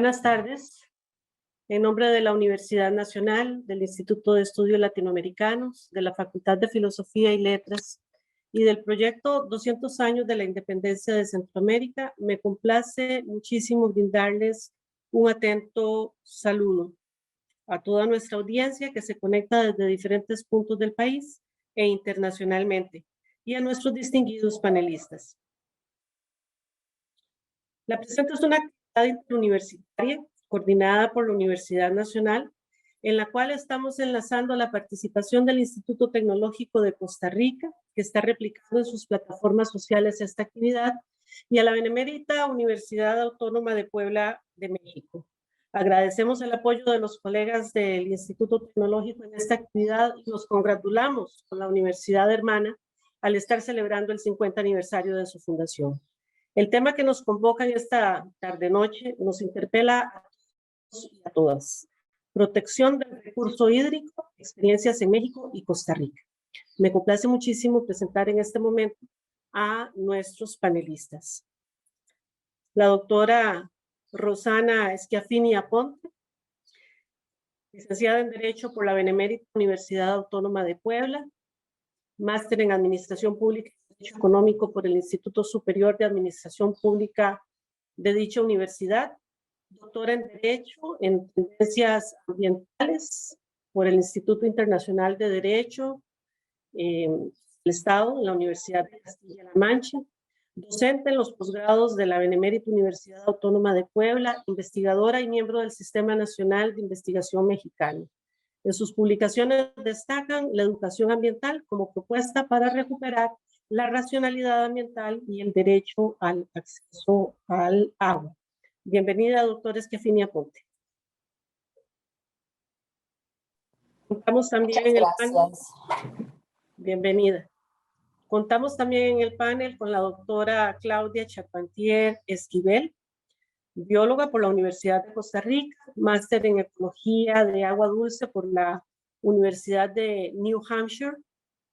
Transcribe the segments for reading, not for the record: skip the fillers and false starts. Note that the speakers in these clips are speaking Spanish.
Buenas tardes. En nombre de la Universidad Nacional, del Instituto de Estudios Latinoamericanos, de la Facultad de Filosofía y Letras y del proyecto 200 años de la Independencia de Centroamérica, me complace muchísimo brindarles un atento saludo a toda nuestra audiencia que se conecta desde diferentes puntos del país e internacionalmente, y a nuestros distinguidos panelistas. La presente es una actividad interuniversitaria coordinada por la Universidad Nacional, en la cual estamos enlazando la participación del Instituto Tecnológico de Costa Rica, que está replicando en sus plataformas sociales esta actividad, y a la Benemérita Universidad Autónoma de Puebla de México. Agradecemos el apoyo de los colegas del Instituto Tecnológico en esta actividad y nos congratulamos con la universidad hermana al estar celebrando el 50 aniversario de su fundación. El tema que nos convoca en esta tarde-noche nos interpela a todos y a todas. Protección del recurso hídrico, experiencias en México y Costa Rica. Me complace muchísimo presentar en este momento a nuestros panelistas. La doctora Rosana Schiaffini Aponte, licenciada en Derecho por la Benemérita Universidad Autónoma de Puebla, máster en Administración Pública y Derecho Económico por el Instituto Superior de Administración Pública de dicha universidad, doctora en Derecho en Tendencias Ambientales por el Instituto Internacional de Derecho del Estado, en la Universidad de Castilla-La Mancha, docente en los posgrados de la Benemérita Universidad Autónoma de Puebla, investigadora y miembro del Sistema Nacional de Investigación Mexicano. En sus publicaciones destacan la educación ambiental como propuesta para recuperar la racionalidad ambiental y el derecho al acceso al agua. Bienvenida, doctora Schiaffini Aponte. Contamos también en el panel. Bienvenida. Contamos también en el panel con la doctora Claudia Charpentier Esquivel, bióloga por la Universidad de Costa Rica, máster en Ecología de Agua Dulce por la Universidad de New Hampshire,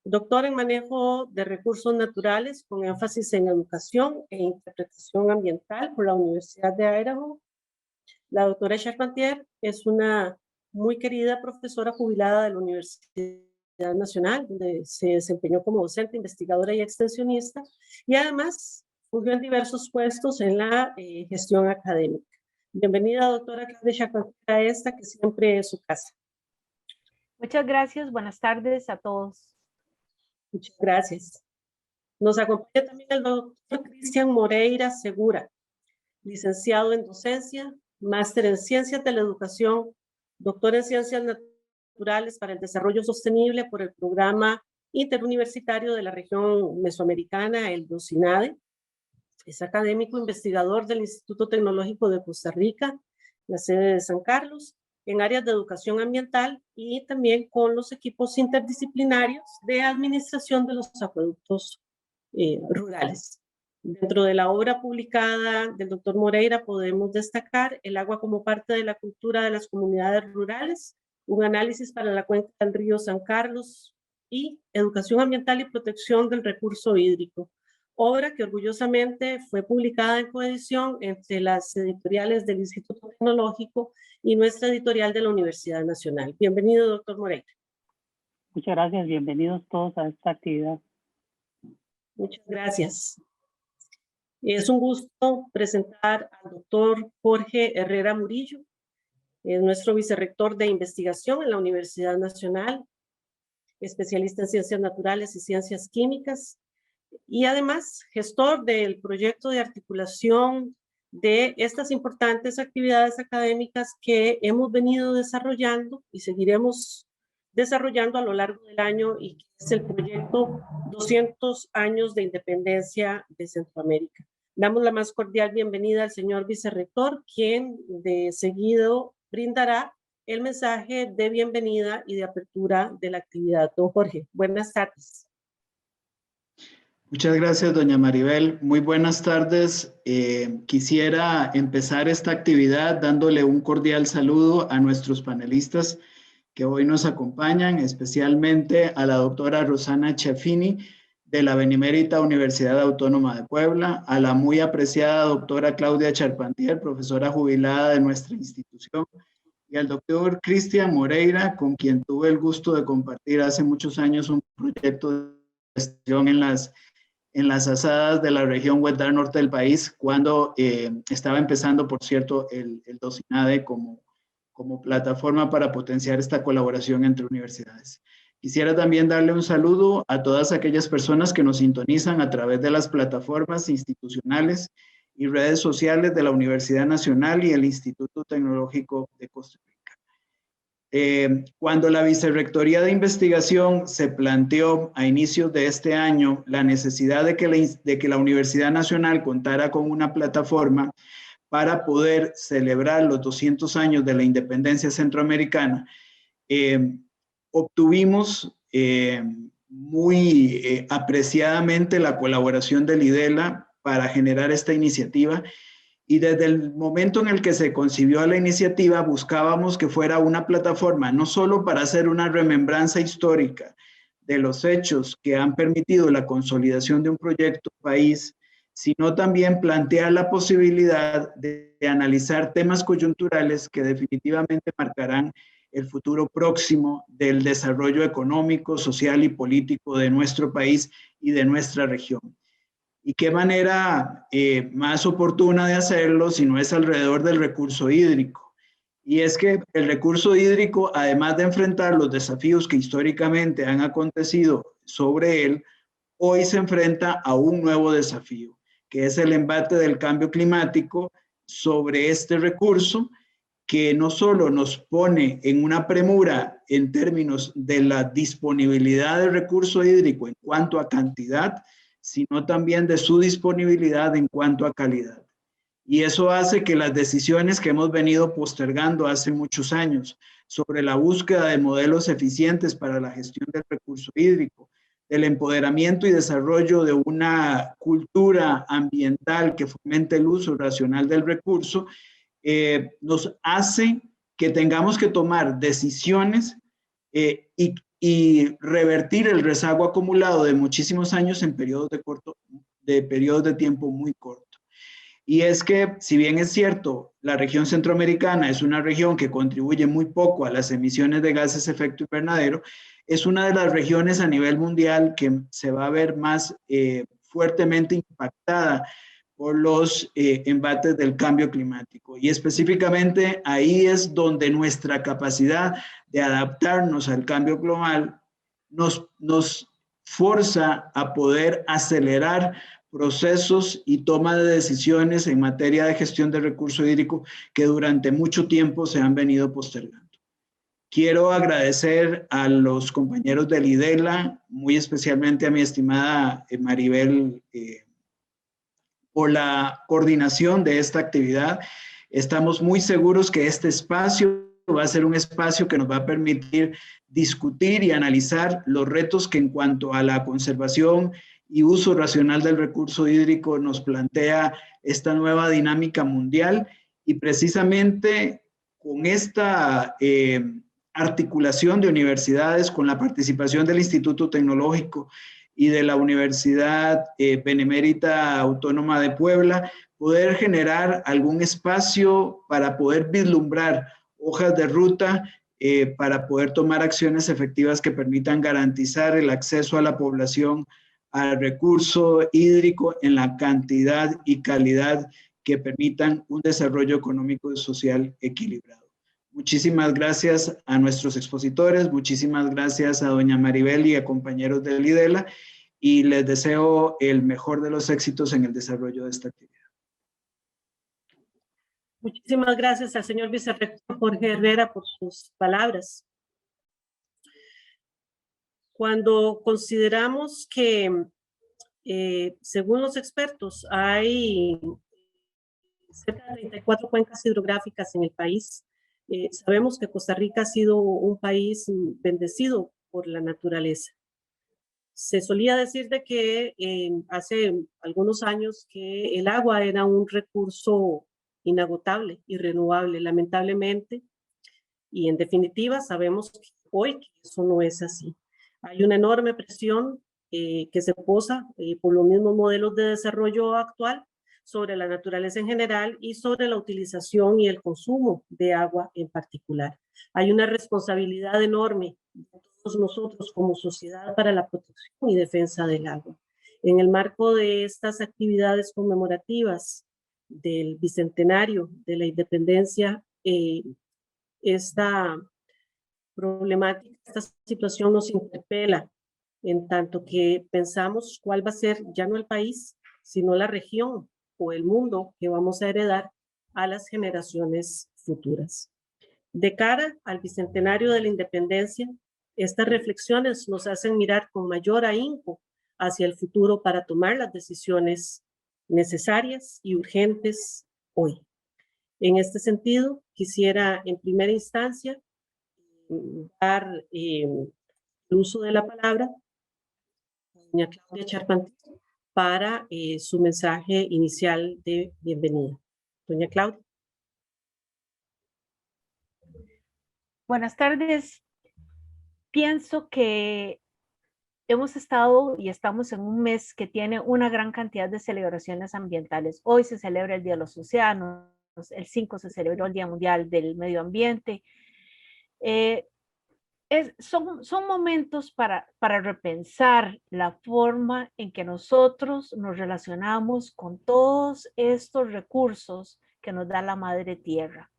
doctora en Manejo de Recursos Naturales con énfasis en Educación e Interpretación Ambiental por la Universidad de Idaho. La doctora Charpentier es una muy querida profesora jubilada de la Universidad Nacional, donde se desempeñó como docente, investigadora y extensionista, y además fungió en diversos puestos en la gestión académica. Bienvenida, doctora Claudia Charpentier, a esta que siempre es su casa. Muchas gracias, buenas tardes a todos. Muchas gracias. Nos acompaña también el doctor Cristian Moreira Segura, licenciado en Docencia, máster en Ciencias de la Educación, doctor en Ciencias Naturales para el Desarrollo Sostenible por el Programa Interuniversitario de la Región Mesoamericana, el DOCINADE. Es académico investigador del Instituto Tecnológico de Costa Rica, la sede de San Carlos, en áreas de educación ambiental y también con los equipos interdisciplinarios de administración de los acueductos rurales. Dentro de la obra publicada del doctor Moreira podemos destacar El agua como parte de la cultura de las comunidades rurales, un análisis para la cuenca del río San Carlos y Educación ambiental y protección del recurso hídrico, obra que orgullosamente fue publicada en coedición entre las editoriales del Instituto Tecnológico y nuestra editorial de la Universidad Nacional. Bienvenido, doctor Moreira. Muchas gracias, bienvenidos todos a esta actividad. Muchas gracias. Es un gusto presentar al doctor Jorge Herrera Murillo, nuestro vicerrector de investigación en la Universidad Nacional, especialista en ciencias naturales y ciencias químicas, y además gestor del proyecto de articulación de estas importantes actividades académicas que hemos venido desarrollando y seguiremos desarrollando a lo largo del año, y que es el proyecto 200 años de independencia de Centroamérica. Damos la más cordial bienvenida al señor vicerrector, quien de seguido brindará el mensaje de bienvenida y de apertura de la actividad. Don Jorge, buenas tardes. Muchas gracias, doña Maribel. Muy buenas tardes. Quisiera empezar esta actividad dándole un cordial saludo a nuestros panelistas que hoy nos acompañan, especialmente a la doctora Rosana Schiaffini de la Benemérita Universidad Autónoma de Puebla, a la muy apreciada doctora Claudia Charpentier, profesora jubilada de nuestra institución, y al doctor Cristian Moreira, con quien tuve el gusto de compartir hace muchos años un proyecto de gestión en las asadas de la región Huetar Norte del país, cuando estaba empezando, por cierto, el DOCINADE como plataforma para potenciar esta colaboración entre universidades. Quisiera también darle un saludo a todas aquellas personas que nos sintonizan a través de las plataformas institucionales y redes sociales de la Universidad Nacional y el Instituto Tecnológico de Costa Rica. Cuando la Vicerrectoría de Investigación se planteó a inicios de este año la necesidad de que la Universidad Nacional contara con una plataforma para poder celebrar los 200 años de la independencia centroamericana, obtuvimos muy apreciadamente la colaboración del IDELA para generar esta iniciativa, y desde el momento en el que se concibió la iniciativa buscábamos que fuera una plataforma no solo para hacer una remembranza histórica de los hechos que han permitido la consolidación de un proyecto país, sino también plantear la posibilidad de analizar temas coyunturales que definitivamente marcarán el futuro próximo del desarrollo económico, social y político de nuestro país y de nuestra región. ¿Y qué manera más oportuna de hacerlo si no es alrededor del recurso hídrico? Y es que el recurso hídrico, además de enfrentar los desafíos que históricamente han acontecido sobre él, hoy se enfrenta a un nuevo desafío, que es el embate del cambio climático sobre este recurso, que no solo nos pone en una premura en términos de la disponibilidad del recurso hídrico en cuanto a cantidad, sino también de su disponibilidad en cuanto a calidad. Y eso hace que las decisiones que hemos venido postergando hace muchos años sobre la búsqueda de modelos eficientes para la gestión del recurso hídrico, del empoderamiento y desarrollo de una cultura ambiental que fomente el uso racional del recurso, nos hace que tengamos que tomar decisiones y revertir el rezago acumulado de muchísimos años en periodos de tiempo muy corto. Y es que, si bien es cierto, la región centroamericana es una región que contribuye muy poco a las emisiones de gases de efecto invernadero, es una de las regiones a nivel mundial que se va a ver más fuertemente impactada por los embates del cambio climático. Y específicamente ahí es donde nuestra capacidad de adaptarnos al cambio global nos forza a poder acelerar procesos y toma de decisiones en materia de gestión de recurso hídrico que durante mucho tiempo se han venido postergando. Quiero agradecer a los compañeros del IDELA, muy especialmente a mi estimada Maribel, por la coordinación de esta actividad. Estamos muy seguros que este espacio va a ser un espacio que nos va a permitir discutir y analizar los retos que en cuanto a la conservación y uso racional del recurso hídrico nos plantea esta nueva dinámica mundial, y precisamente con esta articulación de universidades, con la participación del Instituto Tecnológico y de la Universidad Benemérita Autónoma de Puebla, poder generar algún espacio para poder vislumbrar hojas de ruta para poder tomar acciones efectivas que permitan garantizar el acceso a la población al recurso hídrico en la cantidad y calidad que permitan un desarrollo económico y social equilibrado. Muchísimas gracias a nuestros expositores, muchísimas gracias a doña Maribel y a compañeros del IDELA, y les deseo el mejor de los éxitos en el desarrollo de esta actividad. Muchísimas gracias al señor vicerrector Jorge Herrera por sus palabras. Cuando consideramos que, según los expertos, hay cerca de 34 cuencas hidrográficas en el país, sabemos que Costa Rica ha sido un país bendecido por la naturaleza. Se solía decir de que hace algunos años que el agua era un recurso inagotable y renovable, lamentablemente, y en definitiva sabemos que hoy que eso no es así. Hay una enorme presión que se posa por los mismos modelos de desarrollo actual sobre la naturaleza en general y sobre la utilización y el consumo de agua en particular. Hay una responsabilidad enorme de todos nosotros como sociedad para la protección y defensa del agua. En el marco de estas actividades conmemorativas del bicentenario de la independencia, esta problemática, esta situación nos interpela en tanto que pensamos cuál va a ser ya no el país, sino la región o el mundo que vamos a heredar a las generaciones futuras. De cara al bicentenario de la independencia, estas reflexiones nos hacen mirar con mayor ahínco hacia el futuro para tomar las decisiones necesarias y urgentes hoy. En este sentido, quisiera en primera instancia dar el uso de la palabra a doña Claudia Charpentier para su mensaje inicial de bienvenida. Doña Claudia. Buenas tardes. Pienso que hemos estado y estamos en un mes que tiene una gran cantidad de celebraciones ambientales. Hoy se celebra el Día de los Océanos, el 5 se celebró el Día Mundial del Medio Ambiente. Son momentos para repensar la forma en que nosotros nos relacionamos con todos estos recursos que nos da la Madre Tierra.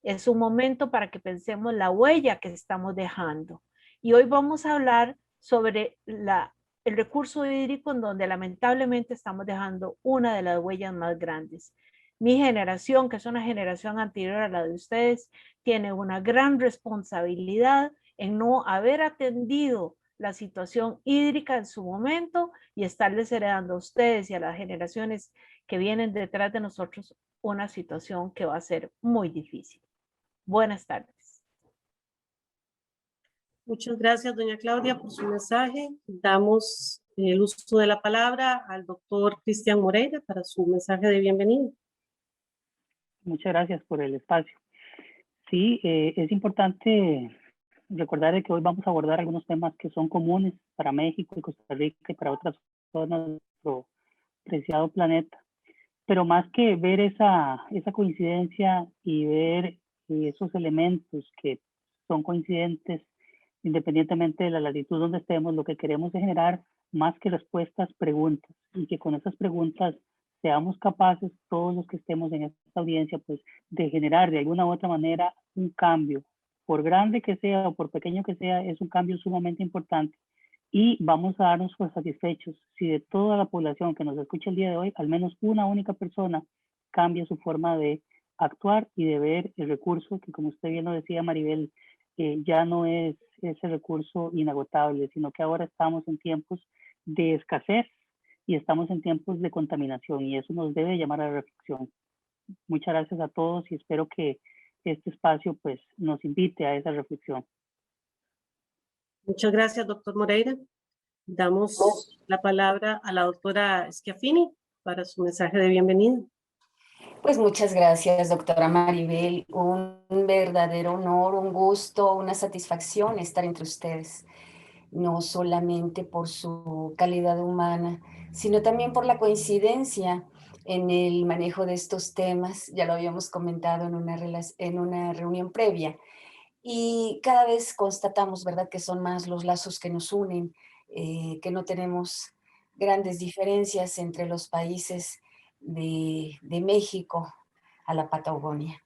Es un momento para que pensemos la huella que estamos dejando. Y hoy vamos a hablar sobre el recurso hídrico, en donde lamentablemente estamos dejando una de las huellas más grandes. Mi generación, que es una generación anterior a la de ustedes, tiene una gran responsabilidad en no haber atendido la situación hídrica en su momento y estarles heredando a ustedes y a las generaciones que vienen detrás de nosotros una situación que va a ser muy difícil. Buenas tardes. Muchas gracias, doña Claudia, por su mensaje. Damos el uso de la palabra al doctor Cristian Moreira para su mensaje de bienvenida. Muchas gracias por el espacio. Sí, es importante recordar que hoy vamos a abordar algunos temas que son comunes para México y Costa Rica y para otras zonas de nuestro preciado planeta. Pero más que ver esa coincidencia y ver esos elementos que son coincidentes independientemente de la latitud donde estemos, lo que queremos es generar más que respuestas, preguntas, y que con esas preguntas seamos capaces, todos los que estemos en esta audiencia, pues de generar de alguna u otra manera un cambio, por grande que sea o por pequeño que sea, es un cambio sumamente importante. Y vamos a darnos por satisfechos si de toda la población que nos escucha el día de hoy, al menos una única persona cambia su forma de actuar y de ver el recurso que, como usted bien lo decía, Maribel, ya no es ese recurso inagotable, sino que ahora estamos en tiempos de escasez y estamos en tiempos de contaminación, y eso nos debe llamar a la reflexión. Muchas gracias a todos y espero que este espacio pues nos invite a esa reflexión. Muchas gracias, doctor Moreira. Damos la palabra a la doctora Schiaffini para su mensaje de bienvenida. Pues muchas gracias, doctora Maribel. Un verdadero honor, un gusto, una satisfacción estar entre ustedes. No solamente por su calidad humana, sino también por la coincidencia en el manejo de estos temas. Ya lo habíamos comentado en una reunión previa. Y cada vez constatamos, ¿verdad?, que son más los lazos que nos unen, que no tenemos grandes diferencias entre los países de México a la Patagonia.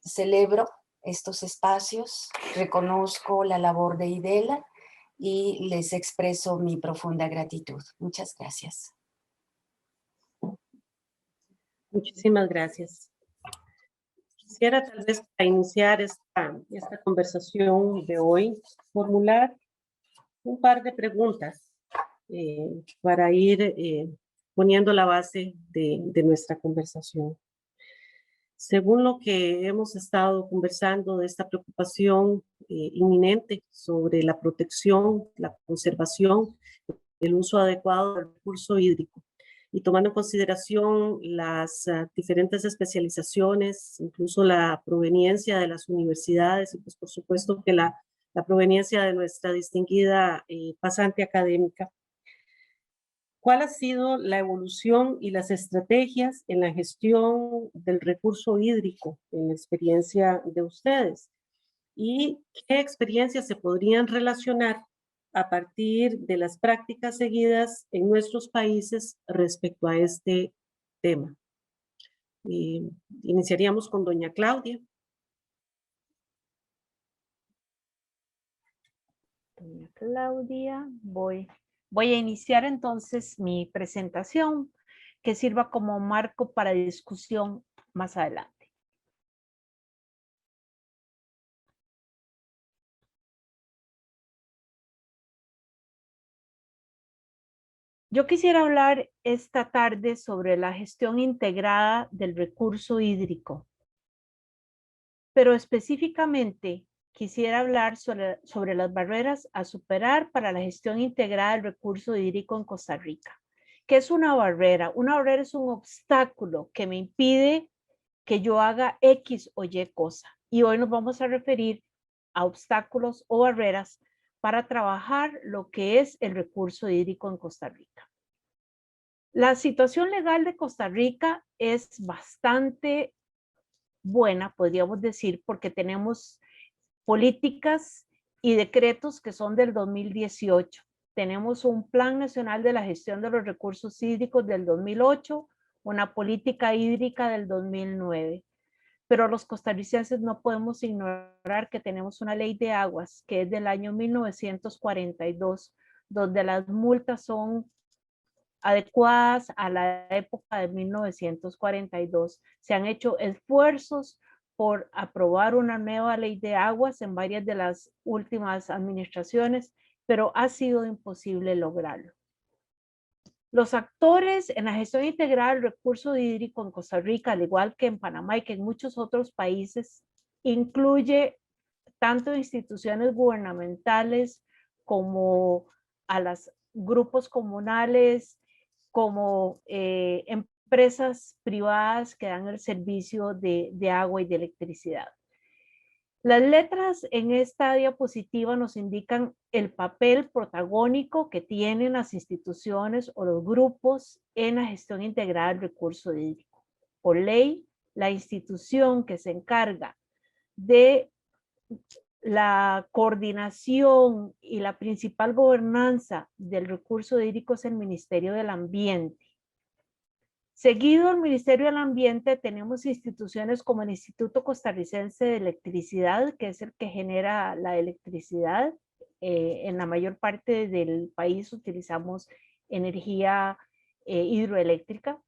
Celebro estos espacios, reconozco la labor de IDELA y les expreso mi profunda gratitud. Muchas gracias. Muchísimas gracias. Quisiera tal vez para iniciar esta conversación de hoy formular un par de preguntas para ir poniendo la base de nuestra conversación. Según lo que hemos estado conversando de esta preocupación inminente sobre la protección, la conservación, el uso adecuado del recurso hídrico, y tomando en consideración las diferentes especializaciones, incluso la proveniencia de las universidades, y pues por supuesto que la la proveniencia de nuestra distinguida pasante académica. ¿Cuál ha sido la evolución y las estrategias en la gestión del recurso hídrico en la experiencia de ustedes? ¿Y qué experiencias se podrían relacionar a partir de las prácticas seguidas en nuestros países respecto a este tema? Iniciaríamos con doña Claudia. Doña Claudia, voy a iniciar entonces mi presentación que sirva como marco para discusión más adelante. Yo quisiera hablar esta tarde sobre la gestión integrada del recurso hídrico, pero específicamente quisiera hablar sobre las barreras a superar para la gestión integrada del recurso hídrico en Costa Rica. ¿Qué es una barrera? Una barrera es un obstáculo que me impide que yo haga X o Y cosa. Y hoy nos vamos a referir a obstáculos o barreras para trabajar lo que es el recurso hídrico en Costa Rica. La situación legal de Costa Rica es bastante buena, podríamos decir, porque tenemos políticas y decretos que son del 2018. Tenemos un Plan Nacional de la Gestión de los Recursos Hídricos del 2008, una política hídrica del 2009. Pero los costarricenses no podemos ignorar que tenemos una ley de aguas que es del año 1942, donde las multas son adecuadas a la época de 1942. Se han hecho esfuerzos por aprobar una nueva ley de aguas en varias de las últimas administraciones, pero ha sido imposible lograrlo. Los actores en la gestión integral del recurso hídrico en Costa Rica, al igual que en Panamá y que en muchos otros países, incluye tanto instituciones gubernamentales como a los grupos comunales, como empresas privadas que dan el servicio de agua y de electricidad. Las letras en esta diapositiva nos indican el papel protagónico que tienen las instituciones o los grupos en la gestión integral del recurso hídrico. Por ley, la institución que se encarga de la coordinación y la principal gobernanza del recurso hídrico es el Ministerio del Ambiente. Seguido al Ministerio del Ambiente tenemos instituciones como el Instituto Costarricense de Electricidad, que es el que genera la electricidad. En la mayor parte del país utilizamos energía hidroeléctrica.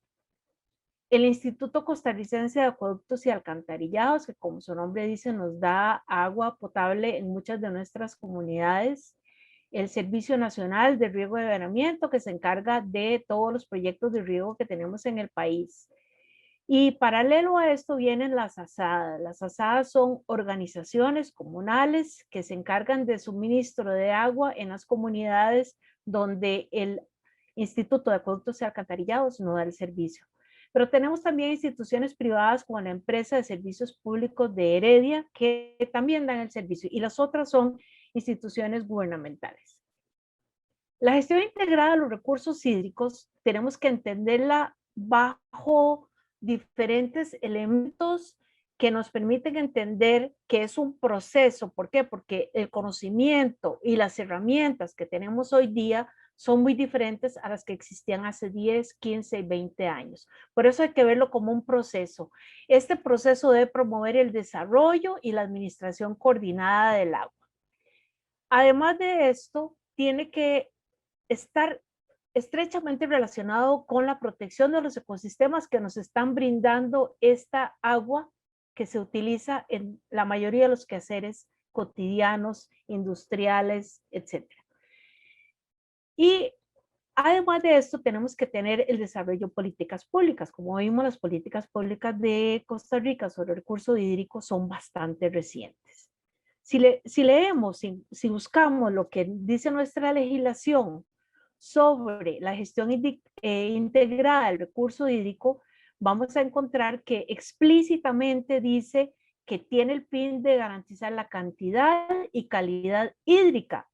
El Instituto Costarricense de Acueductos y Alcantarillados, que como su nombre dice nos da agua potable en muchas de nuestras comunidades. El Servicio Nacional de Riego y Aveniamiento, que se encarga de todos los proyectos de riego que tenemos en el país. Y paralelo a esto vienen las ASADAS. Las ASADAS son organizaciones comunales que se encargan de suministro de agua en las comunidades donde el Instituto de Acueductos y Alcantarillados no da el servicio. Pero tenemos también instituciones privadas como la empresa de servicios públicos de Heredia que también dan el servicio y las otras son instituciones gubernamentales. La gestión integrada de los recursos hídricos tenemos que entenderla bajo diferentes elementos que nos permiten entender que es un proceso. ¿Por qué? Porque el conocimiento y las herramientas que tenemos hoy día son muy diferentes a las que existían hace 10, 15 y 20 años. Por eso hay que verlo como un proceso. Este proceso debe promover el desarrollo y la administración coordinada del agua. Además de esto, tiene que estar estrechamente relacionado con la protección de los ecosistemas que nos están brindando esta agua que se utiliza en la mayoría de los quehaceres cotidianos, industriales, etc. Y además de esto, tenemos que tener el desarrollo de políticas públicas. Como vimos, las políticas públicas de Costa Rica sobre el recurso hídrico son bastante recientes. Si leemos, si buscamos lo que dice nuestra legislación sobre la gestión integrada del recurso hídrico, vamos a encontrar que explícitamente dice que tiene el fin de garantizar la cantidad y calidad hídrica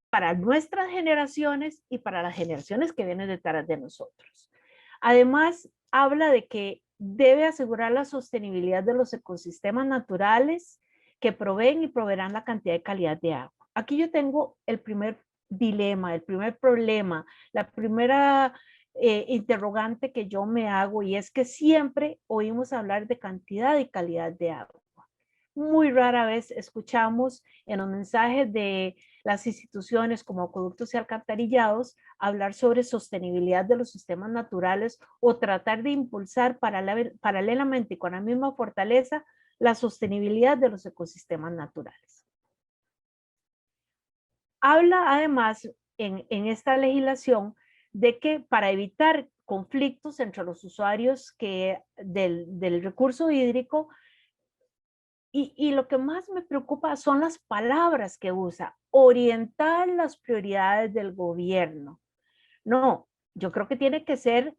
para nuestras generaciones y para las generaciones que vienen detrás de nosotros. Además, habla de que debe asegurar la sostenibilidad de los ecosistemas naturales que proveen y proveerán la cantidad y calidad de agua. Aquí yo tengo el primer dilema, el primer problema, la primera interrogante que yo me hago, y es que siempre oímos hablar de cantidad y calidad de agua. Muy rara vez escuchamos en los mensajes de las instituciones como acueductos y alcantarillados hablar sobre sostenibilidad de los sistemas naturales o tratar de impulsar paralelamente y con la misma fortaleza la sostenibilidad de los ecosistemas naturales. Habla además en esta legislación de que para evitar conflictos entre los usuarios del recurso hídrico, y lo que más me preocupa son las palabras que usa, orientar las prioridades del gobierno. No, yo creo que tiene que ser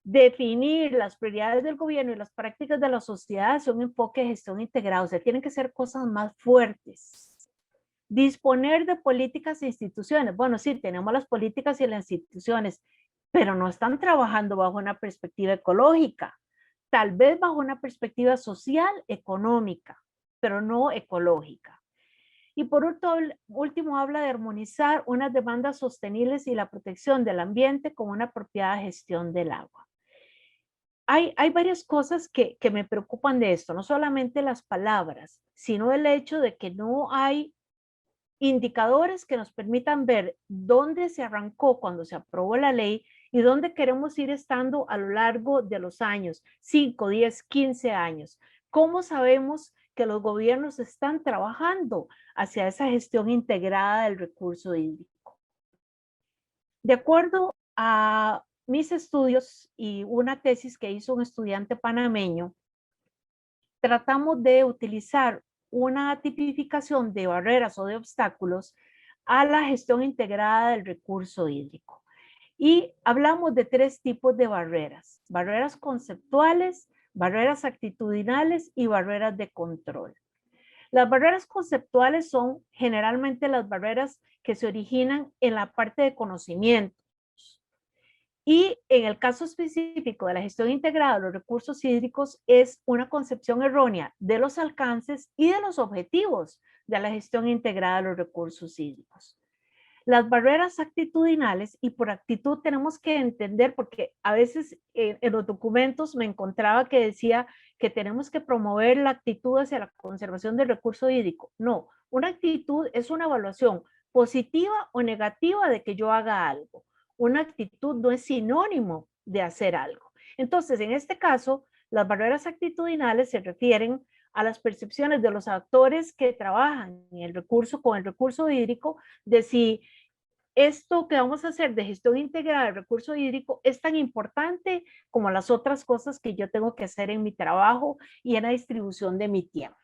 definir las prioridades del gobierno y las prácticas de la sociedad son un enfoque de gestión integrado, o sea, tienen que ser cosas más fuertes. Disponer de políticas e instituciones. Bueno, sí, tenemos las políticas y las instituciones, pero no están trabajando bajo una perspectiva ecológica. Tal vez bajo una perspectiva social, económica, pero no ecológica. Y por último, habla de armonizar unas demandas sostenibles y la protección del ambiente con una apropiada gestión del agua. Hay varias cosas que me preocupan de esto, no solamente las palabras, sino el hecho de que no hay indicadores que nos permitan ver dónde se arrancó cuando se aprobó la ley y dónde queremos ir estando a lo largo de los años, 5, 10, 15 años. ¿Cómo sabemos que los gobiernos están trabajando hacia esa gestión integrada del recurso hídrico? De acuerdo a mis estudios y una tesis que hizo un estudiante panameño, tratamos de utilizar una tipificación de barreras o de obstáculos a la gestión integrada del recurso hídrico. Y hablamos de 3 tipos de barreras: barreras conceptuales, barreras actitudinales y barreras de control. Las barreras conceptuales son generalmente las barreras que se originan en la parte de conocimiento. Y en el caso específico de la gestión integrada de los recursos hídricos es una concepción errónea de los alcances y de los objetivos de la gestión integrada de los recursos hídricos. Las barreras actitudinales, y por actitud tenemos que entender, porque a veces en los documentos me encontraba que decía que tenemos que promover la actitud hacia la conservación del recurso hídrico. No, una actitud es una evaluación positiva o negativa de que yo haga algo. Una actitud no es sinónimo de hacer algo. Entonces, en este caso, las barreras actitudinales se refieren a las percepciones de los actores que trabajan en el recurso, con el recurso hídrico, de si esto que vamos a hacer de gestión integrada del recurso hídrico es tan importante como las otras cosas que yo tengo que hacer en mi trabajo y en la distribución de mi tiempo.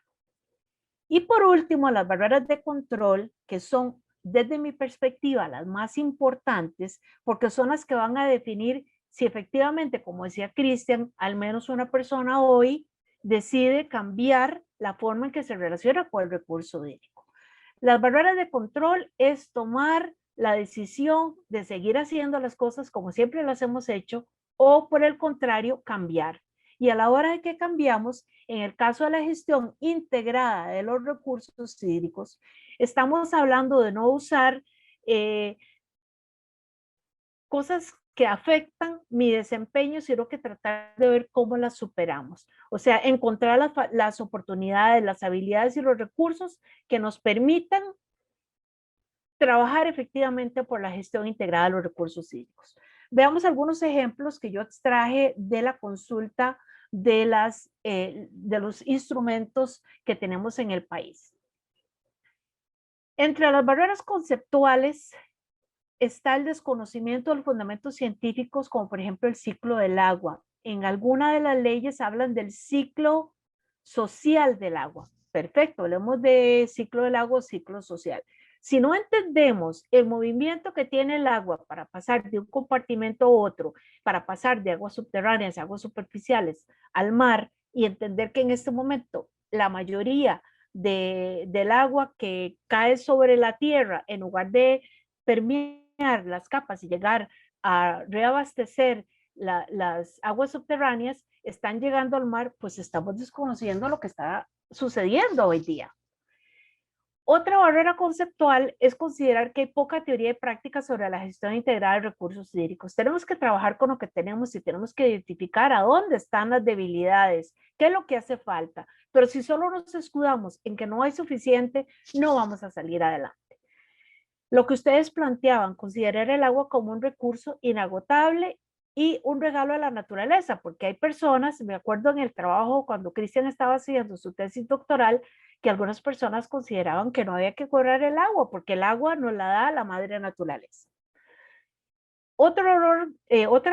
Y por último, las barreras de control, que son, desde mi perspectiva, las más importantes, porque son las que van a definir si efectivamente, como decía Cristian, al menos una persona hoy decide cambiar la forma en que se relaciona con el recurso hídrico. Las barreras de control es tomar la decisión de seguir haciendo las cosas como siempre las hemos hecho, o por el contrario, cambiar. Y a la hora de que cambiamos, en el caso de la gestión integrada de los recursos hídricos, estamos hablando de no usar cosas que afectan mi desempeño, sino que tratar de ver cómo las superamos. O sea, encontrar las oportunidades, las habilidades y los recursos que nos permitan trabajar efectivamente por la gestión integrada de los recursos hídricos. Veamos algunos ejemplos que yo extraje de la consulta de los instrumentos que tenemos en el país. Entre las barreras conceptuales está el desconocimiento de los fundamentos científicos, como por ejemplo el ciclo del agua. En alguna de las leyes hablan del ciclo social del agua. Perfecto, hablemos de ciclo del agua, ciclo social. Si no entendemos el movimiento que tiene el agua para pasar de un compartimento a otro, para pasar de aguas subterráneas a aguas superficiales al mar, y entender que en este momento la mayoría del agua que cae sobre la tierra, en lugar de permear las capas y llegar a reabastecer las aguas subterráneas, están llegando al mar, pues estamos desconociendo lo que está sucediendo hoy día. Otra barrera conceptual es considerar que hay poca teoría y práctica sobre la gestión integrada de recursos hídricos. Tenemos que trabajar con lo que tenemos y tenemos que identificar a dónde están las debilidades, qué es lo que hace falta. Pero si solo nos escudamos en que no hay suficiente, no vamos a salir adelante. Lo que ustedes planteaban, considerar el agua como un recurso inagotable y un regalo a la naturaleza, porque hay personas, me acuerdo en el trabajo cuando Cristian estaba haciendo su tesis doctoral, que algunas personas consideraban que no había que cobrar el agua, porque el agua nos la da la madre naturaleza. Otra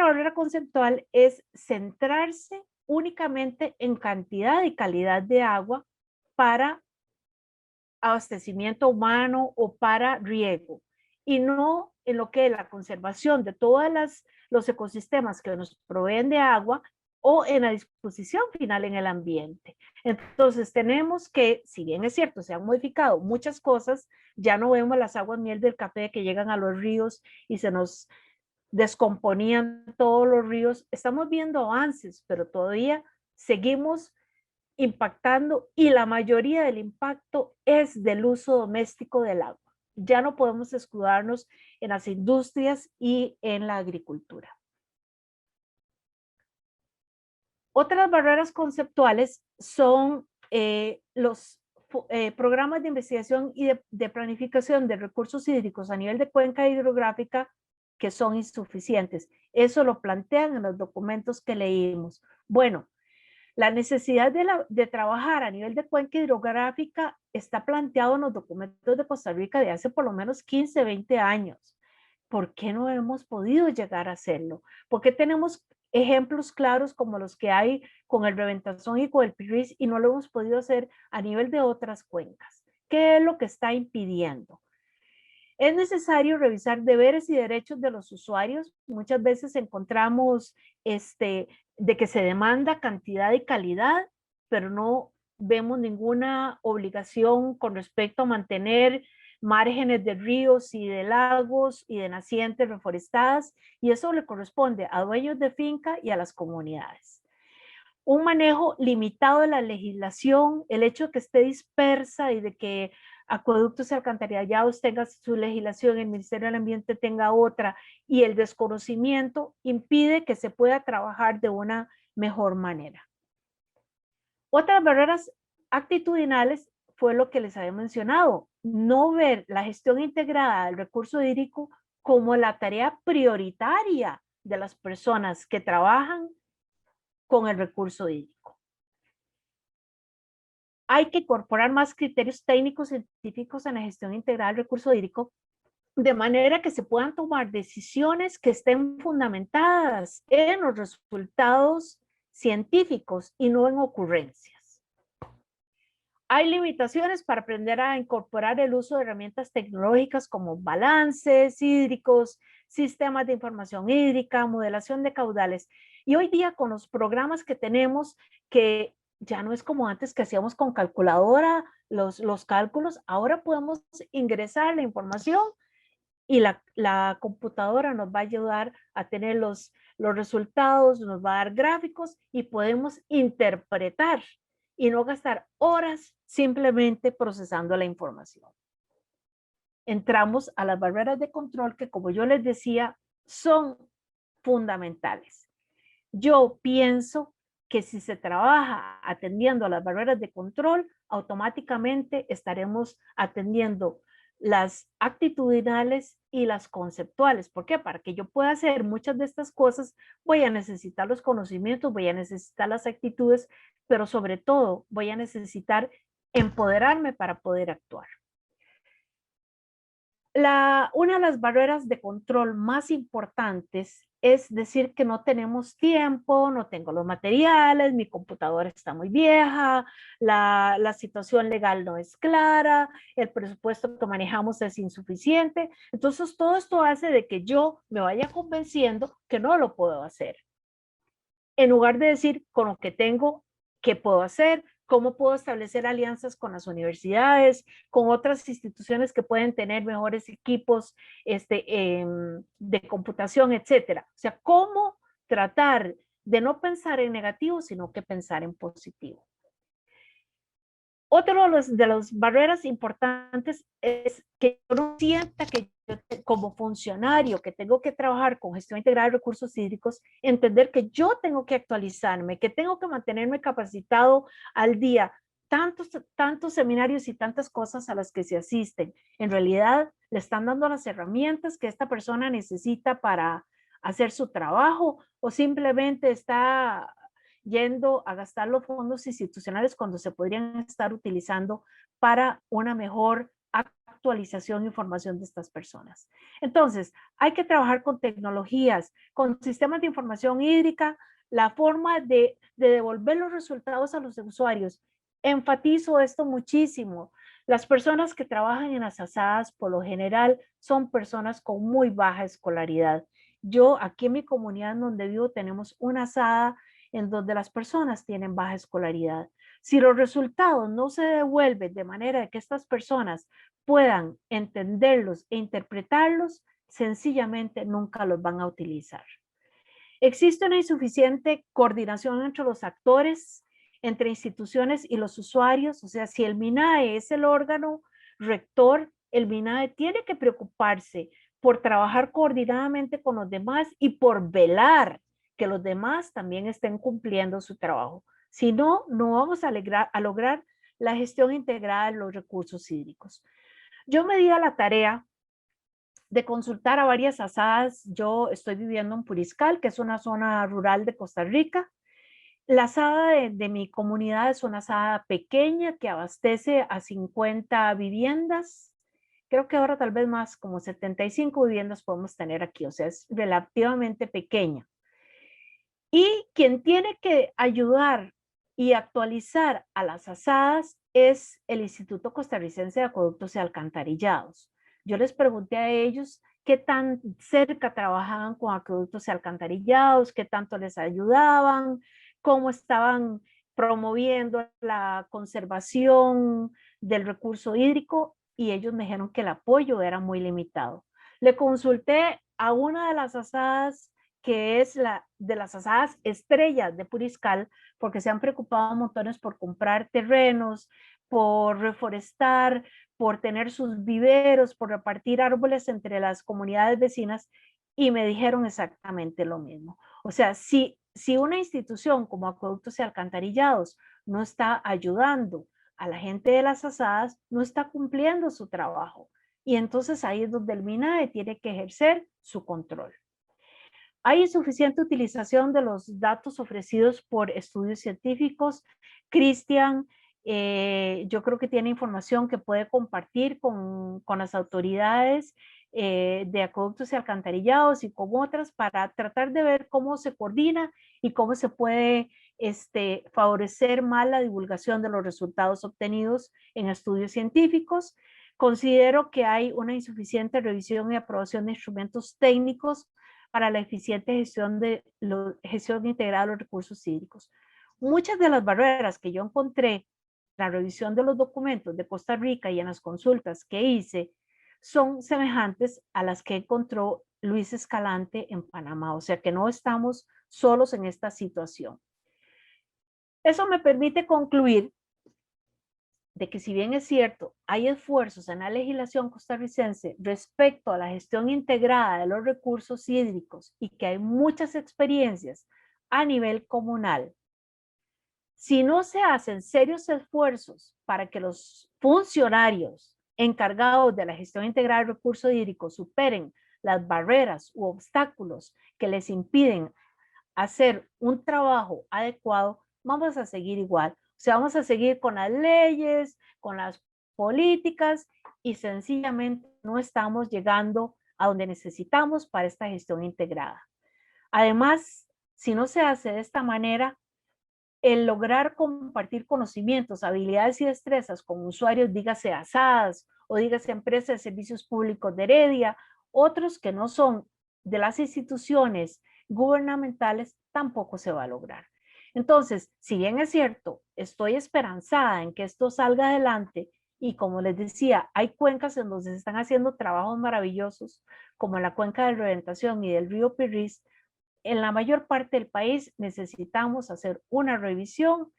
barrera conceptual es centrarse únicamente en cantidad y calidad de agua para abastecimiento humano o para riego, y no en lo que es la conservación de todos los ecosistemas que nos proveen de agua o en la disposición final en el ambiente. Entonces tenemos que, si bien es cierto, se han modificado muchas cosas, ya no vemos las aguas miel del café que llegan a los ríos y se nos descomponían todos los ríos. Estamos viendo avances, pero todavía seguimos impactando y la mayoría del impacto es del uso doméstico del agua. Ya no podemos escudarnos en las industrias y en la agricultura. Otras barreras conceptuales son los programas de investigación y de planificación de recursos hídricos a nivel de cuenca hidrográfica que son insuficientes. Eso lo plantean en los documentos que leímos. Bueno, la necesidad de trabajar a nivel de cuenca hidrográfica está planteado en los documentos de Costa Rica de hace por lo menos 15, 20 años. ¿Por qué no hemos podido llegar a hacerlo? ¿Por qué tenemos ejemplos claros como los que hay con el Reventazón y con el Pirris y no lo hemos podido hacer a nivel de otras cuencas? ¿Qué es lo que está impidiendo? Es necesario revisar deberes y derechos de los usuarios. Muchas veces encontramos de que se demanda cantidad y calidad, pero no vemos ninguna obligación con respecto a mantener márgenes de ríos y de lagos y de nacientes reforestadas, y eso le corresponde a dueños de finca y a las comunidades. Un manejo limitado de la legislación, el hecho de que esté dispersa y de que acueductos y alcantarillados tenga su legislación, el Ministerio del Ambiente tenga otra, y el desconocimiento impide que se pueda trabajar de una mejor manera. Otras barreras actitudinales fue lo que les había mencionado, no ver la gestión integrada del recurso hídrico como la tarea prioritaria de las personas que trabajan con el recurso hídrico. Hay que incorporar más criterios técnicos científicos en la gestión integral del recurso hídrico, de manera que se puedan tomar decisiones que estén fundamentadas en los resultados científicos y no en ocurrencias. Hay limitaciones para aprender a incorporar el uso de herramientas tecnológicas como balances hídricos, sistemas de información hídrica, modelación de caudales. Y hoy día con los programas que tenemos, que ya no es como antes que hacíamos con calculadora los cálculos, ahora podemos ingresar la información y la computadora nos va a ayudar a tener los resultados, nos va a dar gráficos y podemos interpretar y no gastar horas simplemente procesando la información. Entramos a las barreras de control que, como yo les decía, son fundamentales. Yo pienso que si se trabaja atendiendo a las barreras de control, automáticamente estaremos atendiendo las actitudinales y las conceptuales. ¿Por qué? Para que yo pueda hacer muchas de estas cosas, voy a necesitar los conocimientos, voy a necesitar las actitudes, pero sobre todo voy a necesitar empoderarme para poder actuar. Una de las barreras de control más importantes es decir que no tenemos tiempo, no tengo los materiales, mi computadora está muy vieja, la situación legal no es clara, el presupuesto que manejamos es insuficiente. Entonces todo esto hace de que yo me vaya convenciendo que no lo puedo hacer. En lugar de decir con lo que tengo, ¿qué puedo hacer? ¿Cómo puedo establecer alianzas con las universidades, con otras instituciones que pueden tener mejores equipos de computación, etcétera? O sea, ¿cómo tratar de no pensar en negativo, sino que pensar en positivo? Otro de las barreras importantes es que yo no sienta que yo, como funcionario que tengo que trabajar con gestión integral de recursos hídricos, entender que yo tengo que actualizarme, que tengo que mantenerme capacitado al día. Tantos seminarios y tantas cosas a las que se asisten. En realidad, le están dando las herramientas que esta persona necesita para hacer su trabajo, o simplemente está yendo a gastar los fondos institucionales cuando se podrían estar utilizando para una mejor actualización e información de estas personas. Entonces, hay que trabajar con tecnologías, con sistemas de información hídrica, la forma de devolver los resultados a los usuarios. Enfatizo esto muchísimo. Las personas que trabajan en las asadas, por lo general, son personas con muy baja escolaridad. Yo, aquí en mi comunidad donde vivo, tenemos una asada en donde las personas tienen baja escolaridad. Si los resultados no se devuelven de manera que estas personas puedan entenderlos e interpretarlos, sencillamente nunca los van a utilizar. Existe una insuficiente coordinación entre los actores, entre instituciones y los usuarios. O sea, si el MINAE es el órgano rector, el MINAE tiene que preocuparse por trabajar coordinadamente con los demás y por velar que los demás también estén cumpliendo su trabajo. Si no, no vamos a lograr la gestión integrada de los recursos hídricos. Yo me di a la tarea de consultar a varias asadas. Yo estoy viviendo en Puriscal, que es una zona rural de Costa Rica. La asada de mi comunidad es una asada pequeña que abastece a 50 viviendas. Creo que ahora tal vez más, como 75 viviendas podemos tener aquí, o sea, es relativamente pequeña. Y quien tiene que ayudar y actualizar a las asadas es el Instituto Costarricense de Acueductos y Alcantarillados. Yo les pregunté a ellos qué tan cerca trabajaban con acueductos y alcantarillados, qué tanto les ayudaban, cómo estaban promoviendo la conservación del recurso hídrico, y ellos me dijeron que el apoyo era muy limitado. Le consulté a una de las asadas, que es la de las asadas estrellas de Puriscal, porque se han preocupado montones por comprar terrenos, por reforestar, por tener sus viveros, por repartir árboles entre las comunidades vecinas, y me dijeron exactamente lo mismo. O sea, si una institución como Acueductos y Alcantarillados no está ayudando a la gente de las asadas, no está cumpliendo su trabajo. Y entonces ahí es donde el MINAE tiene que ejercer su control. Hay insuficiente utilización de los datos ofrecidos por estudios científicos. Cristian, yo creo que tiene información que puede compartir con las autoridades de acueductos y alcantarillados y con otras, para tratar de ver cómo se coordina y cómo se puede favorecer más la divulgación de los resultados obtenidos en estudios científicos. Considero que hay una insuficiente revisión y aprobación de instrumentos técnicos para la eficiente gestión integrada de los recursos hídricos. Muchas de las barreras que yo encontré en la revisión de los documentos de Costa Rica y en las consultas que hice son semejantes a las que encontró Luis Escalante en Panamá. O sea que no estamos solos en esta situación. Eso me permite concluir de que, si bien es cierto, hay esfuerzos en la legislación costarricense respecto a la gestión integrada de los recursos hídricos y que hay muchas experiencias a nivel comunal, si no se hacen serios esfuerzos para que los funcionarios encargados de la gestión integrada del recurso hídrico superen las barreras u obstáculos que les impiden hacer un trabajo adecuado, vamos a seguir igual. O sea, vamos a seguir con las leyes, con las políticas, y sencillamente no estamos llegando a donde necesitamos para esta gestión integrada. Además, si no se hace de esta manera, el lograr compartir conocimientos, habilidades y destrezas con usuarios, dígase asadas o dígase empresas de servicios públicos de Heredia, otros que no son de las instituciones gubernamentales, tampoco se va a lograr. Entonces, si bien es cierto, estoy esperanzada en que esto salga adelante y como les decía, hay cuencas en donde se están haciendo trabajos maravillosos, como la cuenca de Reventación y del río Pirris, en la mayor parte del país necesitamos hacer una revisión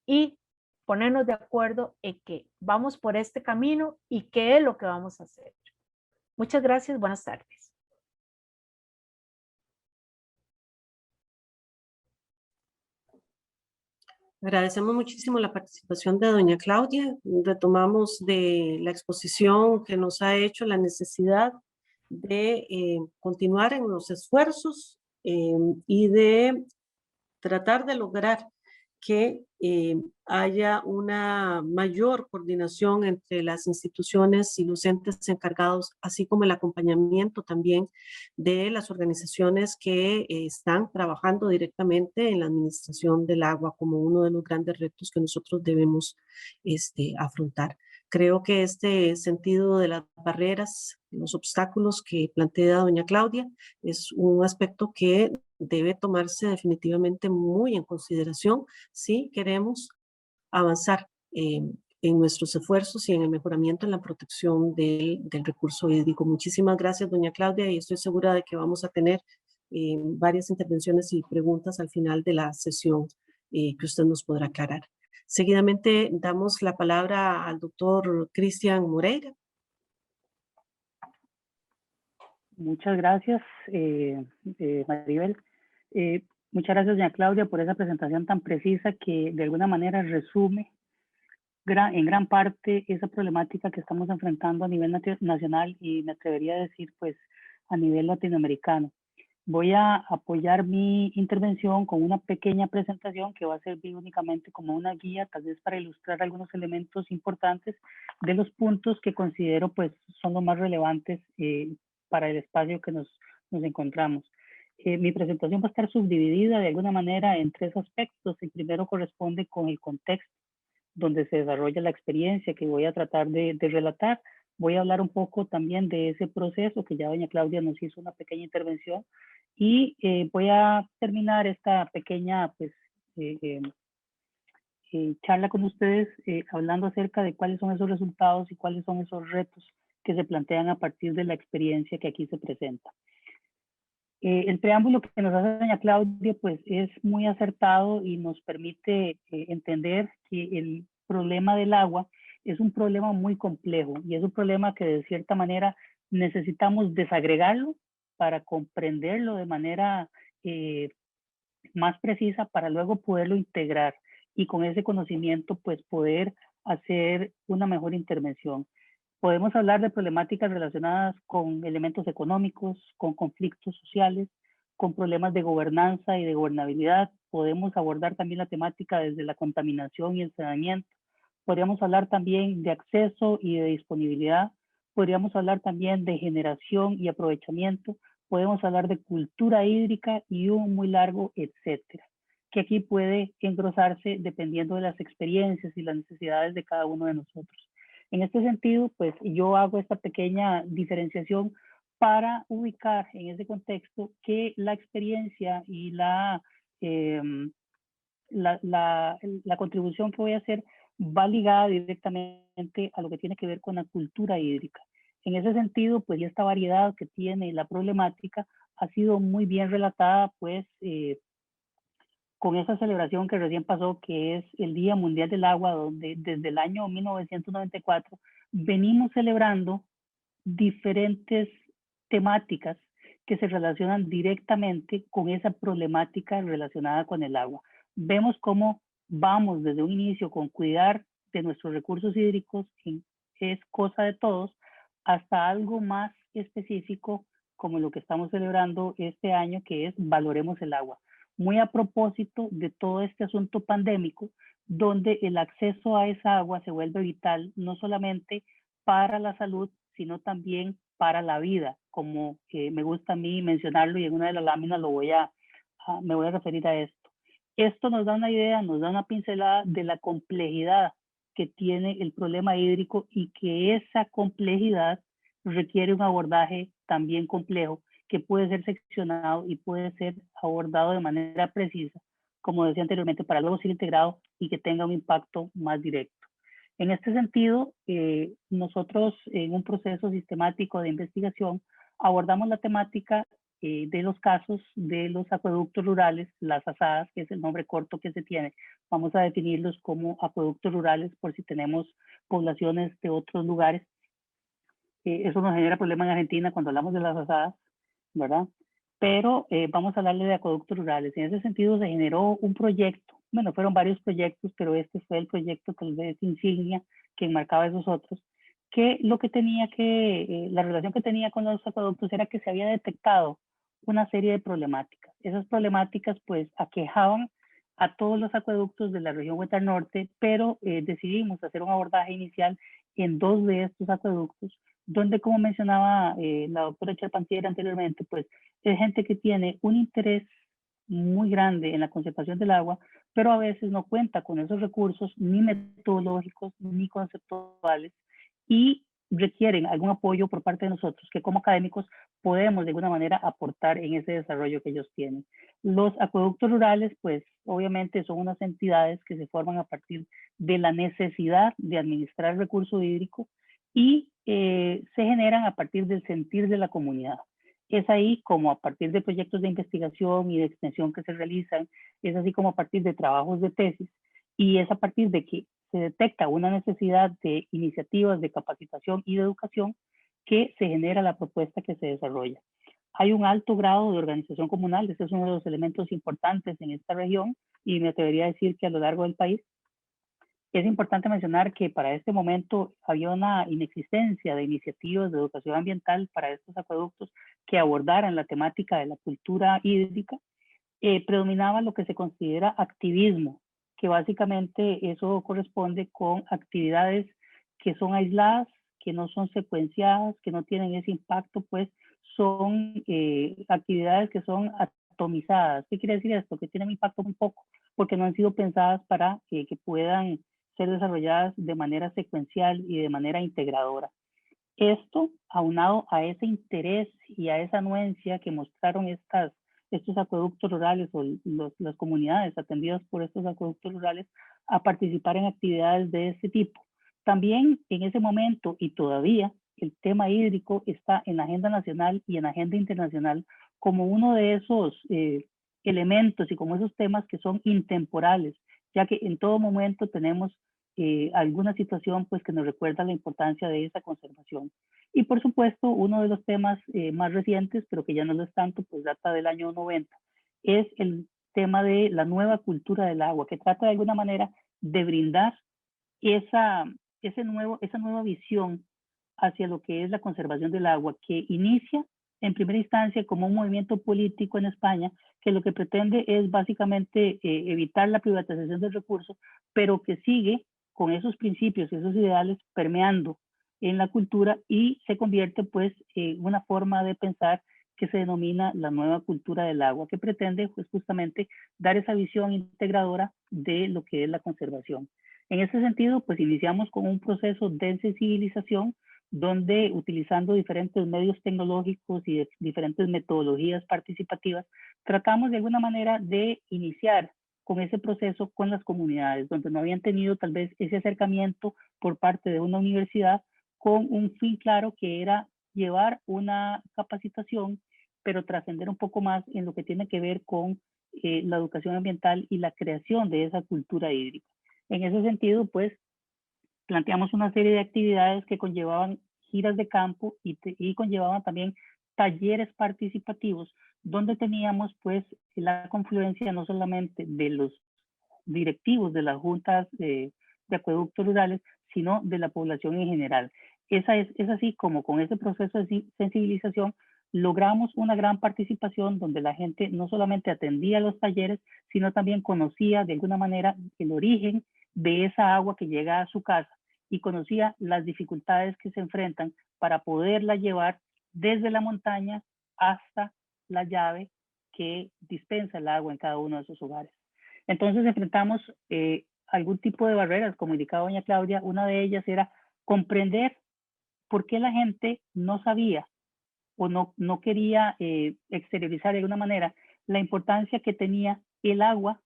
y ponernos de acuerdo en que vamos por este camino y qué es lo que vamos a hacer. Muchas gracias, buenas tardes. Agradecemos muchísimo la participación de doña Claudia. Retomamos de la exposición que nos ha hecho la necesidad de continuar en los esfuerzos y de tratar de lograr que haya una mayor coordinación entre las instituciones y los entes encargados, así como el acompañamiento también de las organizaciones que están trabajando directamente en la administración del agua como uno de los grandes retos que nosotros debemos afrontar. Creo que este sentido de las barreras, los obstáculos que plantea doña Claudia, es un aspecto que debe tomarse definitivamente muy en consideración si queremos avanzar en nuestros esfuerzos y en el mejoramiento en la protección del recurso hídrico. Muchísimas gracias, doña Claudia, y estoy segura de que vamos a tener varias intervenciones y preguntas al final de la sesión que usted nos podrá aclarar. Seguidamente damos la palabra al doctor Cristian Moreira. Muchas gracias, Maribel. Muchas gracias, doña Claudia, por esa presentación tan precisa que de alguna manera resume en gran parte esa problemática que estamos enfrentando a nivel nacional y me atrevería a decir pues a nivel latinoamericano. Voy a apoyar mi intervención con una pequeña presentación que va a servir únicamente como una guía, tal vez para ilustrar algunos elementos importantes de los puntos que considero pues son los más relevantes para el espacio que nos encontramos. Mi presentación va a estar subdividida de alguna manera en tres aspectos. El primero corresponde con el contexto donde se desarrolla la experiencia que voy a tratar de relatar. Voy a hablar un poco también de ese proceso que ya doña Claudia nos hizo una pequeña intervención y voy a terminar esta pequeña pues, charla con ustedes hablando acerca de cuáles son esos resultados y cuáles son esos retos que se plantean a partir de la experiencia que aquí se presenta. El preámbulo que nos hace doña Claudia pues es muy acertado y nos permite entender que el problema del agua es un problema muy complejo y es un problema que de cierta manera necesitamos desagregarlo para comprenderlo de manera más precisa para luego poderlo integrar y con ese conocimiento pues poder hacer una mejor intervención. Podemos hablar de problemáticas relacionadas con elementos económicos, con conflictos sociales, con problemas de gobernanza y de gobernabilidad. Podemos abordar también la temática desde la contaminación y el saneamiento. Podríamos hablar también de acceso y de disponibilidad. Podríamos hablar también de generación y aprovechamiento. Podemos hablar de cultura hídrica y un muy largo etcétera, que aquí puede engrosarse dependiendo de las experiencias y las necesidades de cada uno de nosotros. En este sentido, pues yo hago esta pequeña diferenciación para ubicar en ese contexto que la experiencia y la contribución que voy a hacer va ligada directamente a lo que tiene que ver con la cultura hídrica. En ese sentido, pues esta variedad que tiene la problemática ha sido muy bien relatada, pues con esa celebración que recién pasó, que es el Día Mundial del Agua, donde desde el año 1994 venimos celebrando diferentes temáticas que se relacionan directamente con esa problemática relacionada con el agua. Vemos cómo vamos desde un inicio con cuidar de nuestros recursos hídricos, que es cosa de todos, hasta algo más específico como lo que estamos celebrando este año, que es Valoremos el Agua. Muy a propósito de todo este asunto pandémico, donde el acceso a esa agua se vuelve vital, no solamente para la salud, sino también para la vida, como me gusta a mí mencionarlo y en una de las láminas me voy a referir a esto. Esto nos da una idea, nos da una pincelada de la complejidad que tiene el problema hídrico y que esa complejidad requiere un abordaje también complejo que puede ser seccionado y puede ser abordado de manera precisa como decía anteriormente, para luego ser integrado y que tenga un impacto más directo. En este sentido, nosotros en un proceso sistemático de investigación abordamos la temática de los casos de los acueductos rurales, las ASADs, que es el nombre corto que se tiene. Vamos a definirlos como acueductos rurales por si tenemos poblaciones de otros lugares. Eso nos genera problemas en Argentina cuando hablamos de las ASADs, ¿verdad? Pero vamos a hablarle de acueductos rurales. En ese sentido se generó un proyecto, bueno, fueron varios proyectos, pero este fue el proyecto que es insignia, que enmarcaba esos otros, que lo que tenía que, la relación que tenía con los acueductos era que se había detectado una serie de problemáticas. Esas problemáticas pues aquejaban a todos los acueductos de la región Huetar Norte, pero decidimos hacer un abordaje inicial en 2 de estos acueductos, donde, como mencionaba la doctora Charpentier anteriormente, pues es gente que tiene un interés muy grande en la conservación del agua, pero a veces no cuenta con esos recursos ni metodológicos ni conceptuales y requieren algún apoyo por parte de nosotros, que como académicos podemos de alguna manera aportar en ese desarrollo que ellos tienen. Los acueductos rurales, pues obviamente son unas entidades que se forman a partir de la necesidad de administrar el recurso hídrico y se generan a partir del sentir de la comunidad. Es ahí como a partir de proyectos de investigación y de extensión que se realizan, es así como a partir de trabajos de tesis, y es a partir de que se detecta una necesidad de iniciativas de capacitación y de educación que se genera la propuesta que se desarrolla. Hay un alto grado de organización comunal, este es uno de los elementos importantes en esta región y me atrevería a decir que a lo largo del país. Es importante mencionar que para este momento había una inexistencia de iniciativas de educación ambiental para estos acueductos que abordaran la temática de la cultura hídrica. Predominaba lo que se considera activismo, que básicamente eso corresponde con actividades que son aisladas, que no son secuenciadas, que no tienen ese impacto, pues son actividades que son atomizadas. ¿Qué quiere decir esto? Que tienen impacto muy poco, porque no han sido pensadas para que puedan ser desarrolladas de manera secuencial y de manera integradora. Esto, aunado a ese interés y a esa anuencia que mostraron estos acueductos rurales o las comunidades atendidas por estos acueductos rurales a participar en actividades de este tipo. También en ese momento y todavía el tema hídrico está en la agenda nacional y en la agenda internacional como uno de esos elementos y como esos temas que son intemporales, ya que en todo momento tenemos alguna situación pues que nos recuerda la importancia de esa conservación. Y por supuesto, uno de los temas más recientes, pero que ya no lo es tanto, pues data del año 90, es el tema de la nueva cultura del agua, que trata de alguna manera de brindar esa nueva visión hacia lo que es la conservación del agua, que inicia en primera instancia como un movimiento político en España, que lo que pretende es básicamente evitar la privatización del recurso, pero que sigue con esos principios, esos ideales permeando en la cultura y se convierte pues en una forma de pensar que se denomina la nueva cultura del agua, que pretende pues justamente dar esa visión integradora de lo que es la conservación. En este sentido, pues iniciamos con un proceso de sensibilización donde utilizando diferentes medios tecnológicos y diferentes metodologías participativas, tratamos de alguna manera de iniciar con ese proceso con las comunidades, donde no habían tenido tal vez ese acercamiento por parte de una universidad con un fin claro que era llevar una capacitación, pero trascender un poco más en lo que tiene que ver con la educación ambiental y la creación de esa cultura hídrica. En ese sentido, pues, planteamos una serie de actividades que conllevaban giras de campo y conllevaban también talleres participativos, donde teníamos pues la confluencia no solamente de los directivos de las juntas de acueductos rurales, sino de la población en general. Es así como con ese proceso de sensibilización logramos una gran participación donde la gente no solamente atendía los talleres, sino también conocía de alguna manera el origen de esa agua que llega a su casa y conocía las dificultades que se enfrentan para poderla llevar desde la montaña hasta la llave que dispensa el agua en cada uno de esos hogares. Entonces enfrentamos algún tipo de barreras, como indicaba doña Claudia. Una de ellas era comprender por qué la gente no sabía o no quería exteriorizar de alguna manera la importancia que tenía el agua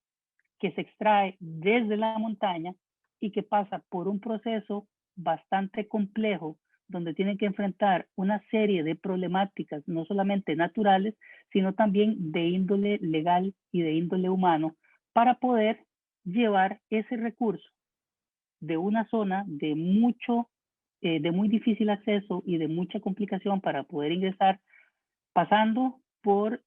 que se extrae desde la montaña y que pasa por un proceso bastante complejo, donde tienen que enfrentar una serie de problemáticas, no solamente naturales, sino también de índole legal y de índole humano, para poder llevar ese recurso de una zona de muy difícil acceso y de mucha complicación para poder ingresar, pasando por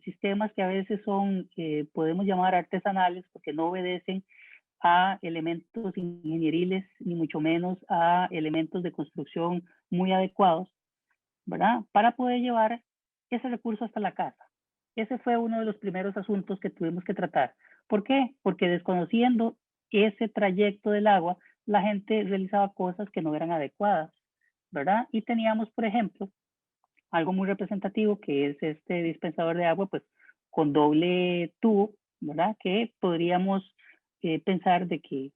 sistemas que a veces son, podemos llamar artesanales, porque no obedecen a elementos ingenieriles, ni mucho menos a elementos de construcción muy adecuados, ¿verdad? Para poder llevar ese recurso hasta la casa. Ese fue uno de los primeros asuntos que tuvimos que tratar. ¿Por qué? Porque desconociendo ese trayecto del agua, la gente realizaba cosas que no eran adecuadas, ¿verdad? Y teníamos, por ejemplo, algo muy representativo que es este dispensador de agua, pues con doble tubo, ¿verdad? Que podríamos pensar de que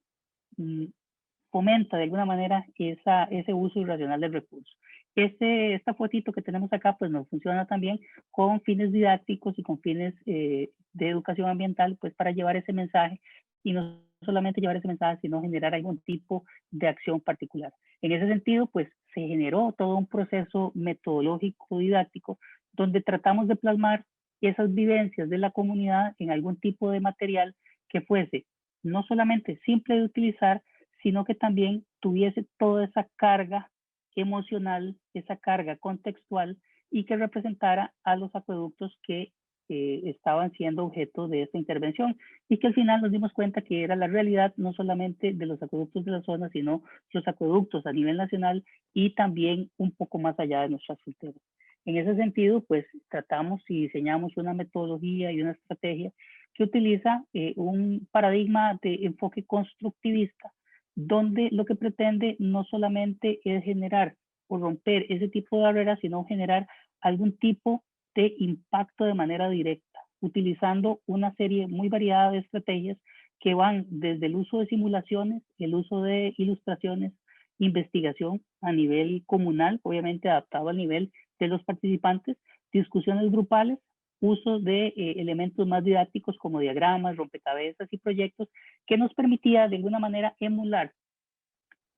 fomenta de alguna manera ese uso irracional del recurso. Esta fotito que tenemos acá pues nos funciona también con fines didácticos y con fines de educación ambiental, pues para llevar ese mensaje y no solamente llevar ese mensaje, sino generar algún tipo de acción particular. En ese sentido, pues se generó todo un proceso metodológico didáctico donde tratamos de plasmar esas vivencias de la comunidad en algún tipo de material que fuese no solamente simple de utilizar, sino que también tuviese toda esa carga emocional, esa carga contextual y que representara a los acueductos que estaban siendo objeto de esta intervención y que al final nos dimos cuenta que era la realidad no solamente de los acueductos de la zona, sino los acueductos a nivel nacional y también un poco más allá de nuestras fronteras. En ese sentido, pues tratamos y diseñamos una metodología y una estrategia que utiliza un paradigma de enfoque constructivista, donde lo que pretende no solamente es generar o romper ese tipo de barreras, sino generar algún tipo de impacto de manera directa, utilizando una serie muy variada de estrategias que van desde el uso de simulaciones, el uso de ilustraciones, investigación a nivel comunal, obviamente adaptado al nivel de los participantes, discusiones grupales, uso de elementos más didácticos como diagramas, rompecabezas y proyectos que nos permitía de alguna manera emular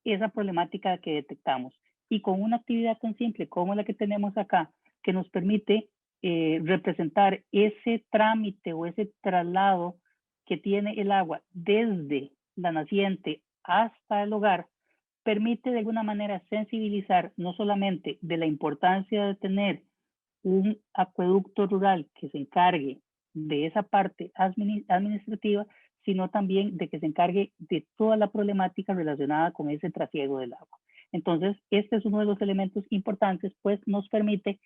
esa problemática que detectamos. Y con una actividad tan simple como la que tenemos acá, que nos permite representar ese trámite o ese traslado que tiene el agua desde la naciente hasta el hogar, permite de alguna manera sensibilizar no solamente de la importancia de tener un acueducto rural que se encargue de esa parte administrativa, sino también de que se encargue de toda la problemática relacionada con ese trasiego del agua. Entonces, este es uno de los elementos importantes, pues nos permite,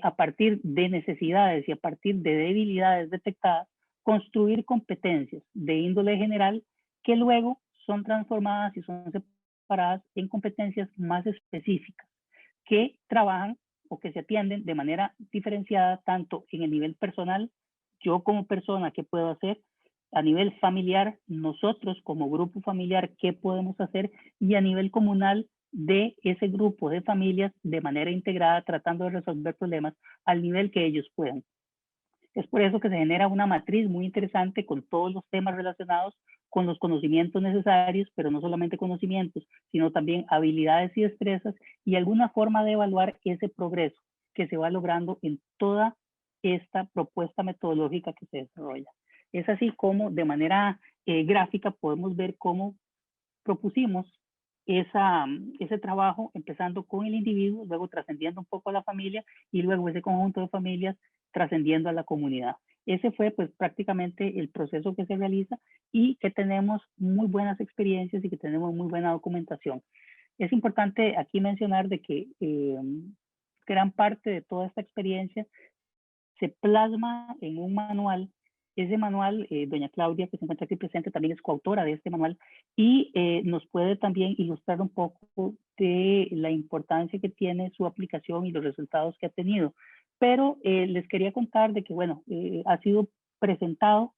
a partir de necesidades y a partir de debilidades detectadas, construir competencias de índole general que luego son transformadas y son separadas en competencias más específicas que trabajan o que se atienden de manera diferenciada tanto en el nivel personal, yo como persona, ¿qué puedo hacer? A nivel familiar, nosotros como grupo familiar, ¿qué podemos hacer? Y a nivel comunal, de ese grupo de familias de manera integrada, tratando de resolver problemas al nivel que ellos puedan. Es por eso que se genera una matriz muy interesante con todos los temas relacionados con los conocimientos necesarios, pero no solamente conocimientos, sino también habilidades y destrezas y alguna forma de evaluar ese progreso que se va logrando en toda esta propuesta metodológica que se desarrolla. Es así como de manera gráfica podemos ver cómo propusimos ese trabajo, empezando con el individuo, luego trascendiendo un poco a la familia y luego ese conjunto de familias trascendiendo a la comunidad. Ese fue pues prácticamente el proceso que se realiza y que tenemos muy buenas experiencias y que tenemos muy buena documentación. Es importante aquí mencionar de que gran parte de toda esta experiencia se plasma en un manual. Ese manual, doña Claudia, que se encuentra aquí presente, también es coautora de este manual y nos puede también ilustrar un poco de la importancia que tiene su aplicación y los resultados que ha tenido. Pero les quería contar de que, bueno, ha sido presentado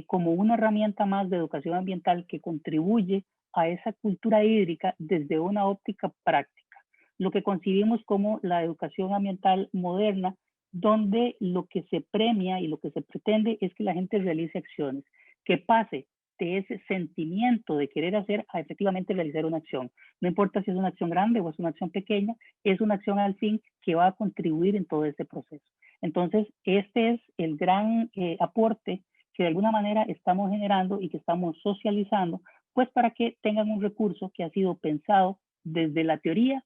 como una herramienta más de educación ambiental que contribuye a esa cultura hídrica desde una óptica práctica. Lo que concibimos como la educación ambiental moderna, donde lo que se premia y lo que se pretende es que la gente realice acciones, que pase de ese sentimiento de querer hacer a efectivamente realizar una acción. No importa si es una acción grande o es una acción pequeña, es una acción al fin que va a contribuir en todo ese proceso. Entonces, este es el gran aporte que de alguna manera estamos generando y que estamos socializando, pues para que tengan un recurso que ha sido pensado desde la teoría,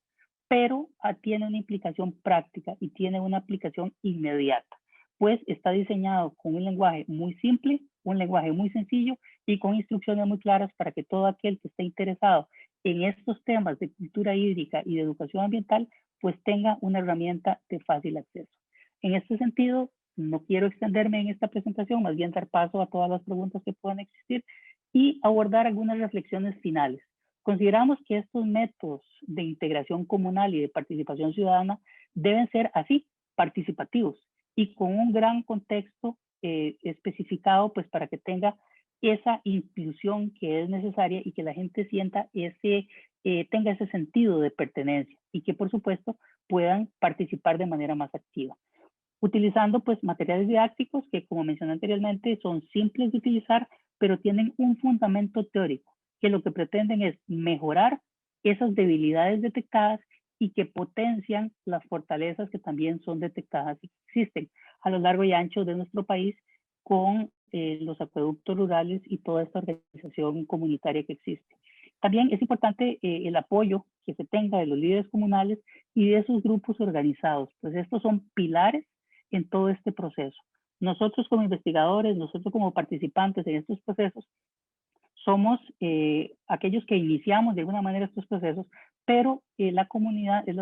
pero tiene una implicación práctica y tiene una aplicación inmediata, pues está diseñado con un lenguaje muy simple, un lenguaje muy sencillo y con instrucciones muy claras para que todo aquel que esté interesado en estos temas de cultura hídrica y de educación ambiental, pues tenga una herramienta de fácil acceso. En este sentido, no quiero extenderme en esta presentación, más bien dar paso a todas las preguntas que puedan existir y abordar algunas reflexiones finales. Consideramos que estos métodos de integración comunal y de participación ciudadana deben ser así, participativos y con un gran contexto especificado, pues para que tenga esa inclusión que es necesaria y que la gente sienta tenga ese sentido de pertenencia y que por supuesto puedan participar de manera más activa. Utilizando pues materiales didácticos que, como mencioné anteriormente, son simples de utilizar, pero tienen un fundamento teórico, que lo que pretenden es mejorar esas debilidades detectadas y que potencian las fortalezas que también son detectadas y existen a lo largo y ancho de nuestro país con los acueductos rurales y toda esta organización comunitaria que existe. También es importante el apoyo que se tenga de los líderes comunales y de esos grupos organizados, pues estos son pilares en todo este proceso. Nosotros como investigadores, nosotros como participantes en estos procesos, somos aquellos que iniciamos de alguna manera estos procesos, pero la comunidad es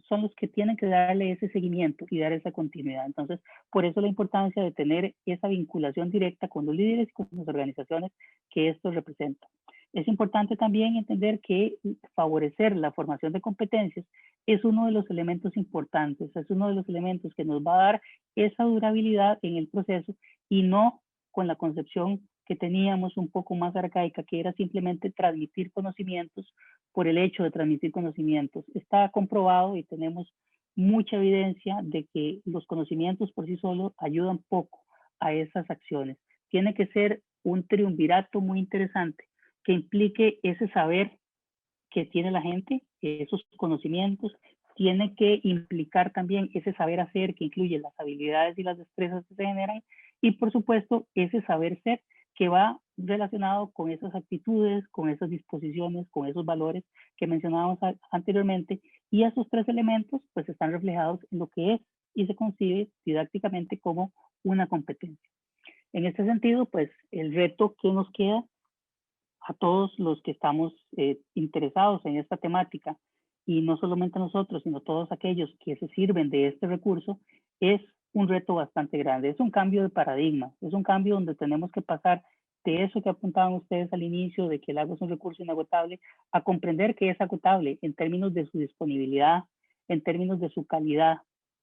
son los que tienen que darle ese seguimiento y dar esa continuidad. Entonces, por eso la importancia de tener esa vinculación directa con los líderes y con las organizaciones que esto representa. Es importante también entender que favorecer la formación de competencias es uno de los elementos importantes, es uno de los elementos que nos va a dar esa durabilidad en el proceso y no con la concepción que teníamos un poco más arcaica, que era simplemente transmitir conocimientos por el hecho de transmitir conocimientos. Está comprobado y tenemos mucha evidencia de que los conocimientos por sí solos ayudan poco a esas acciones. Tiene que ser un triunvirato muy interesante que implique ese saber que tiene la gente, esos conocimientos, tiene que implicar también ese saber hacer que incluye las habilidades y las destrezas que se generan y por supuesto ese saber ser que va relacionado con esas actitudes, con esas disposiciones, con esos valores que mencionábamos anteriormente y esos tres elementos pues están reflejados en lo que es y se concibe didácticamente como una competencia. En este sentido pues el reto que nos queda a todos los que estamos interesados en esta temática y no solamente nosotros, sino todos aquellos que se sirven de este recurso, es un reto bastante grande. Es un cambio de paradigma, es un cambio donde tenemos que pasar de eso que apuntaban ustedes al inicio, de que el agua es un recurso inagotable, a comprender que es agotable en términos de su disponibilidad, en términos de su calidad,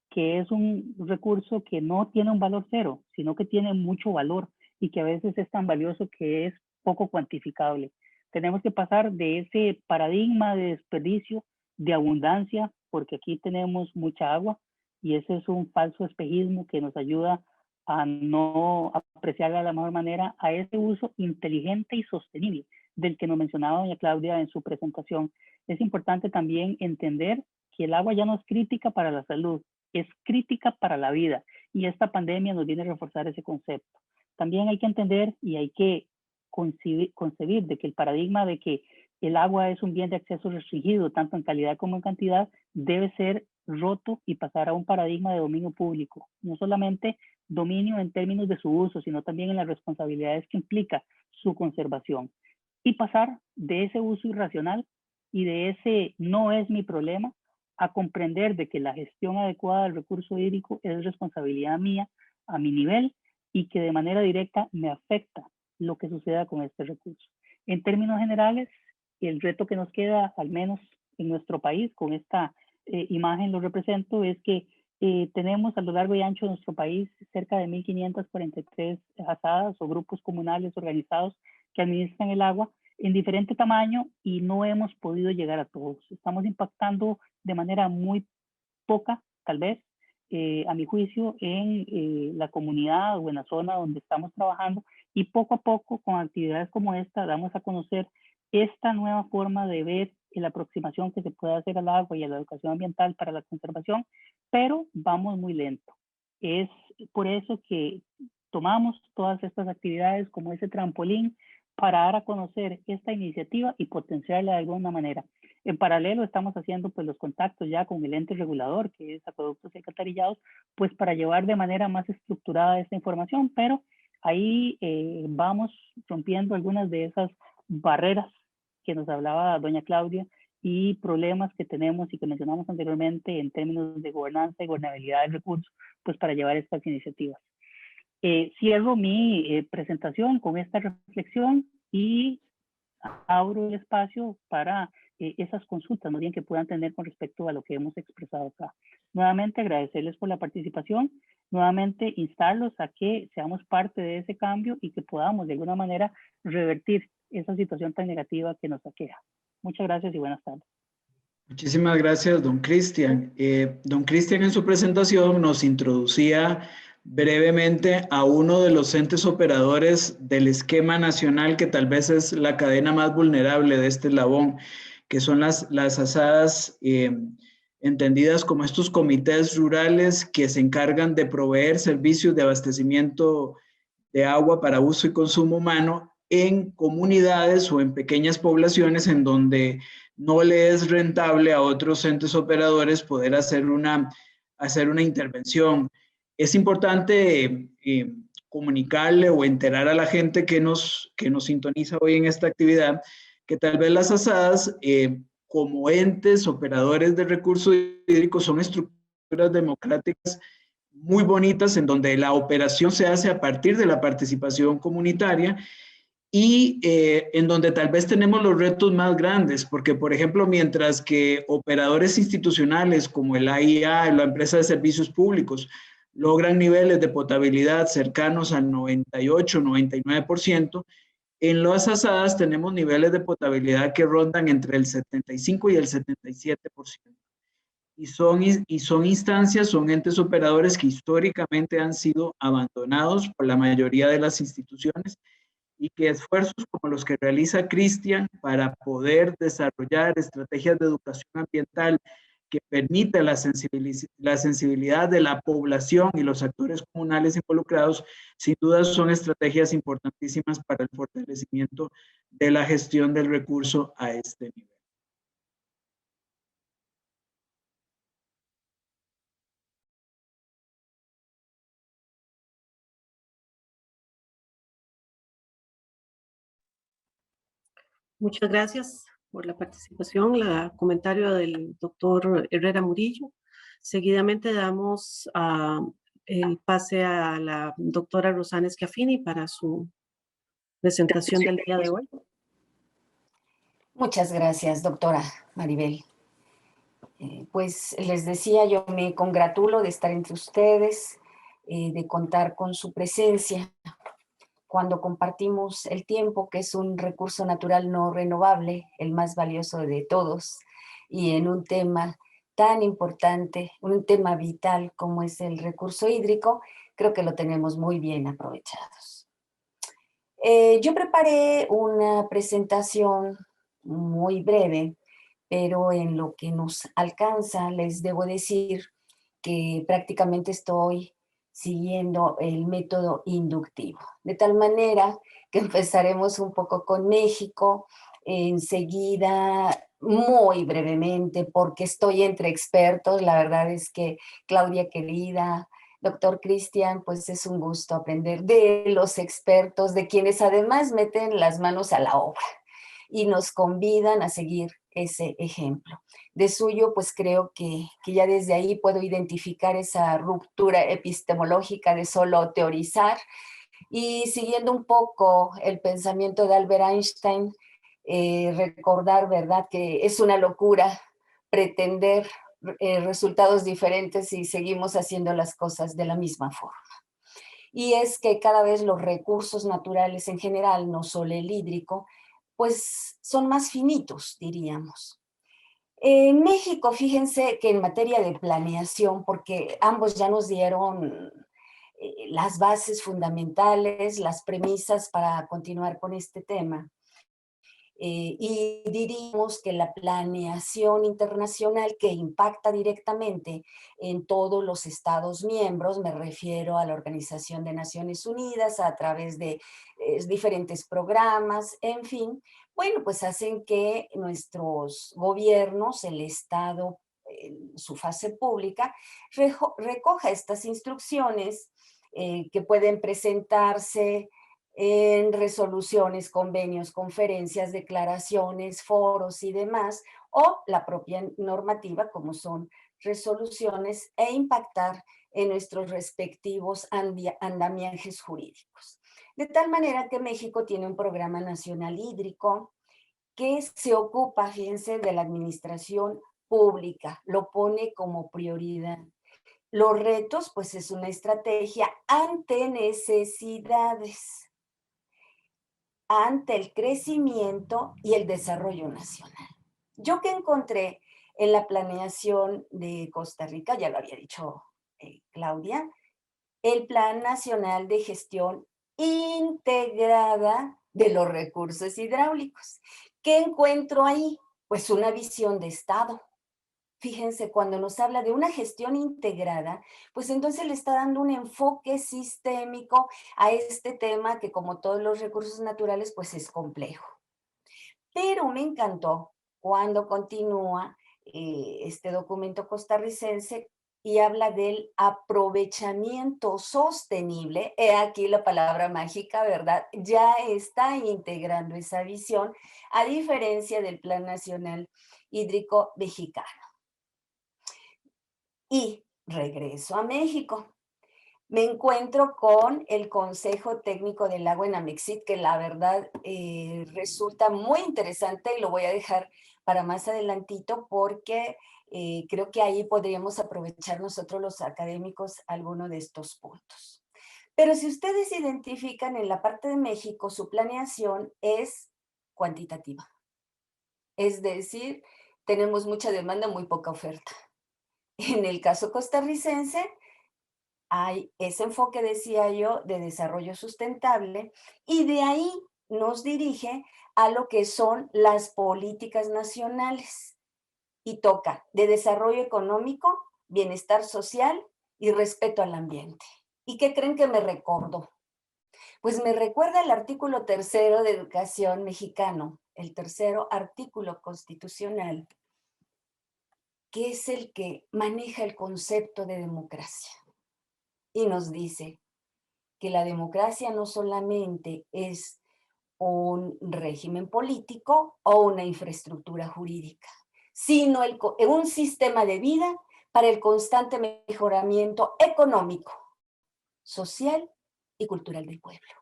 que es un recurso que no tiene un valor cero, sino que tiene mucho valor y que a veces es tan valioso que es poco cuantificable. Tenemos que pasar de ese paradigma de desperdicio, de abundancia, porque aquí tenemos mucha agua y ese es un falso espejismo que nos ayuda a no apreciarla de la mejor manera, a ese uso inteligente y sostenible del que nos mencionaba doña Claudia en su presentación. Es importante también entender que el agua ya no es crítica para la salud, es crítica para la vida y esta pandemia nos viene a reforzar ese concepto. También hay que entender y hay que concebir de que el paradigma de que el agua es un bien de acceso restringido, tanto en calidad como en cantidad, debe ser roto y pasar a un paradigma de dominio público. No solamente dominio en términos de su uso, sino también en las responsabilidades que implica su conservación. Y pasar de ese uso irracional y de ese no es mi problema a comprender de que la gestión adecuada del recurso hídrico es responsabilidad mía a mi nivel y que de manera directa me afecta lo que suceda con este recurso. En términos generales, el reto que nos queda, al menos en nuestro país, con esta imagen lo represento, es que tenemos a lo largo y ancho de nuestro país cerca de 1.543 asadas o grupos comunales organizados que administran el agua en diferente tamaño y no hemos podido llegar a todos. Estamos impactando de manera muy poca, tal vez, a mi juicio, en la comunidad o en la zona donde estamos trabajando Y poco a poco, con actividades como esta, damos a conocer esta nueva forma de ver la aproximación que se puede hacer al agua y a la educación ambiental para la conservación, pero vamos muy lento. Es por eso que tomamos todas estas actividades como ese trampolín para dar a conocer esta iniciativa y potenciarla de alguna manera. En paralelo estamos haciendo pues los contactos ya con el ente regulador, que es Acueductos y Alcantarillados, pues para llevar de manera más estructurada esta información, pero ahí vamos rompiendo algunas de esas barreras que nos hablaba doña Claudia y problemas que tenemos y que mencionamos anteriormente en términos de gobernanza y gobernabilidad del recurso, pues para llevar estas iniciativas. Cierro mi presentación con esta reflexión y abro el espacio para esas consultas, más bien que puedan tener con respecto a lo que hemos expresado acá. Nuevamente agradecerles por la participación, nuevamente instarlos a que seamos parte de ese cambio y que podamos de alguna manera revertir esa situación tan negativa que nos aqueja. Muchas gracias y buenas tardes. Muchísimas gracias, don Cristian. Don Cristian en su presentación nos introducía brevemente a uno de los entes operadores del esquema nacional que tal vez es la cadena más vulnerable de este eslabón, que son las asadas entendidas como estos comités rurales que se encargan de proveer servicios de abastecimiento de agua para uso y consumo humano en comunidades o en pequeñas poblaciones en donde no le es rentable a otros entes operadores poder hacer una intervención. Es importante comunicarle o enterar a la gente que nos sintoniza hoy en esta actividad que tal vez las asadas como entes operadores de recursos hídricos son estructuras democráticas muy bonitas en donde la operación se hace a partir de la participación comunitaria y en donde tal vez tenemos los retos más grandes, porque por ejemplo, mientras que operadores institucionales como el AIA, la empresa de servicios públicos, logran niveles de potabilidad cercanos al 98, 99%, en las asadas tenemos niveles de potabilidad que rondan entre el 75 y el 77%. Y son instancias, son entes operadores que históricamente han sido abandonados por la mayoría de las instituciones y que esfuerzos como los que realiza Cristian para poder desarrollar estrategias de educación ambiental que permita la sensibilidad de la población y los actores comunales involucrados, sin duda son estrategias importantísimas para el fortalecimiento de la gestión del recurso a este nivel. Muchas gracias por la participación, el comentario del doctor Herrera Murillo. Seguidamente damos el pase a la doctora Rosana Schiaffini para su presentación del día de hoy. Muchas gracias, doctora Maribel. Pues les decía, yo me congratulo de estar entre ustedes, de contar con su presencia cuando compartimos el tiempo, que es un recurso natural no renovable, el más valioso de todos, y en un tema tan importante, un tema vital como es el recurso hídrico, creo que lo tenemos muy bien aprovechados. Yo preparé una presentación muy breve, pero en lo que nos alcanza les debo decir que prácticamente estoy siguiendo el método inductivo. De tal manera que empezaremos un poco con México, enseguida, muy brevemente, porque estoy entre expertos. La verdad es que, Claudia querida, doctor Cristian, pues es un gusto aprender de los expertos, de quienes además meten las manos a la obra y nos convidan a seguir ese ejemplo. De suyo, pues creo que ya desde ahí puedo identificar esa ruptura epistemológica de solo teorizar y siguiendo un poco el pensamiento de Albert Einstein, recordar, ¿verdad?, que es una locura pretender resultados diferentes si seguimos haciendo las cosas de la misma forma. Y es que cada vez los recursos naturales en general, no solo el hídrico, pues son más finitos, diríamos. En México, fíjense que en materia de planeación, porque ambos ya nos dieron las bases fundamentales, las premisas para continuar con este tema. Y diríamos que la planeación internacional que impacta directamente en todos los Estados miembros, me refiero a la Organización de Naciones Unidas a través de diferentes programas, en fin, bueno, pues hacen que nuestros gobiernos, el Estado, en su fase pública, recoja estas instrucciones que pueden presentarse en resoluciones, convenios, conferencias, declaraciones, foros y demás, o la propia normativa, como son resoluciones, e impactar en nuestros respectivos andamiajes jurídicos. De tal manera que México tiene un programa nacional hídrico que se ocupa, fíjense, de la administración pública, lo pone como prioridad. Los retos, pues es una estrategia ante necesidades, ante el crecimiento y el desarrollo nacional. Yo que encontré en la planeación de Costa Rica, ya lo había dicho Claudia, el Plan Nacional de Gestión Integrada de los Recursos Hidráulicos. ¿Qué encuentro ahí? Pues una visión de Estado. Fíjense, cuando nos habla de una gestión integrada, pues entonces le está dando un enfoque sistémico a este tema que, como todos los recursos naturales, pues es complejo. Pero me encantó cuando continúa este documento costarricense y habla del aprovechamiento sostenible. He aquí la palabra mágica, ¿verdad? Ya está integrando esa visión, a diferencia del Plan Nacional Hídrico Mexicano. Y regreso a México. Me encuentro con el Consejo Técnico del Agua en Amexit, que la verdad resulta muy interesante y lo voy a dejar para más adelantito porque creo que ahí podríamos aprovechar nosotros los académicos alguno de estos puntos. Pero si ustedes identifican en la parte de México, su planeación es cuantitativa. Es decir, tenemos mucha demanda, muy poca oferta. En el caso costarricense, hay ese enfoque, decía yo, de desarrollo sustentable y de ahí nos dirige a lo que son las políticas nacionales y toca de desarrollo económico, bienestar social y respeto al ambiente. ¿Y qué creen que me recordó? Pues me recuerda el artículo 3º de Educación mexicano, el 3º artículo constitucional, que es el que maneja el concepto de democracia. Y nos dice que la democracia no solamente es un régimen político o una infraestructura jurídica, sino un sistema de vida para el constante mejoramiento económico, social y cultural del pueblo.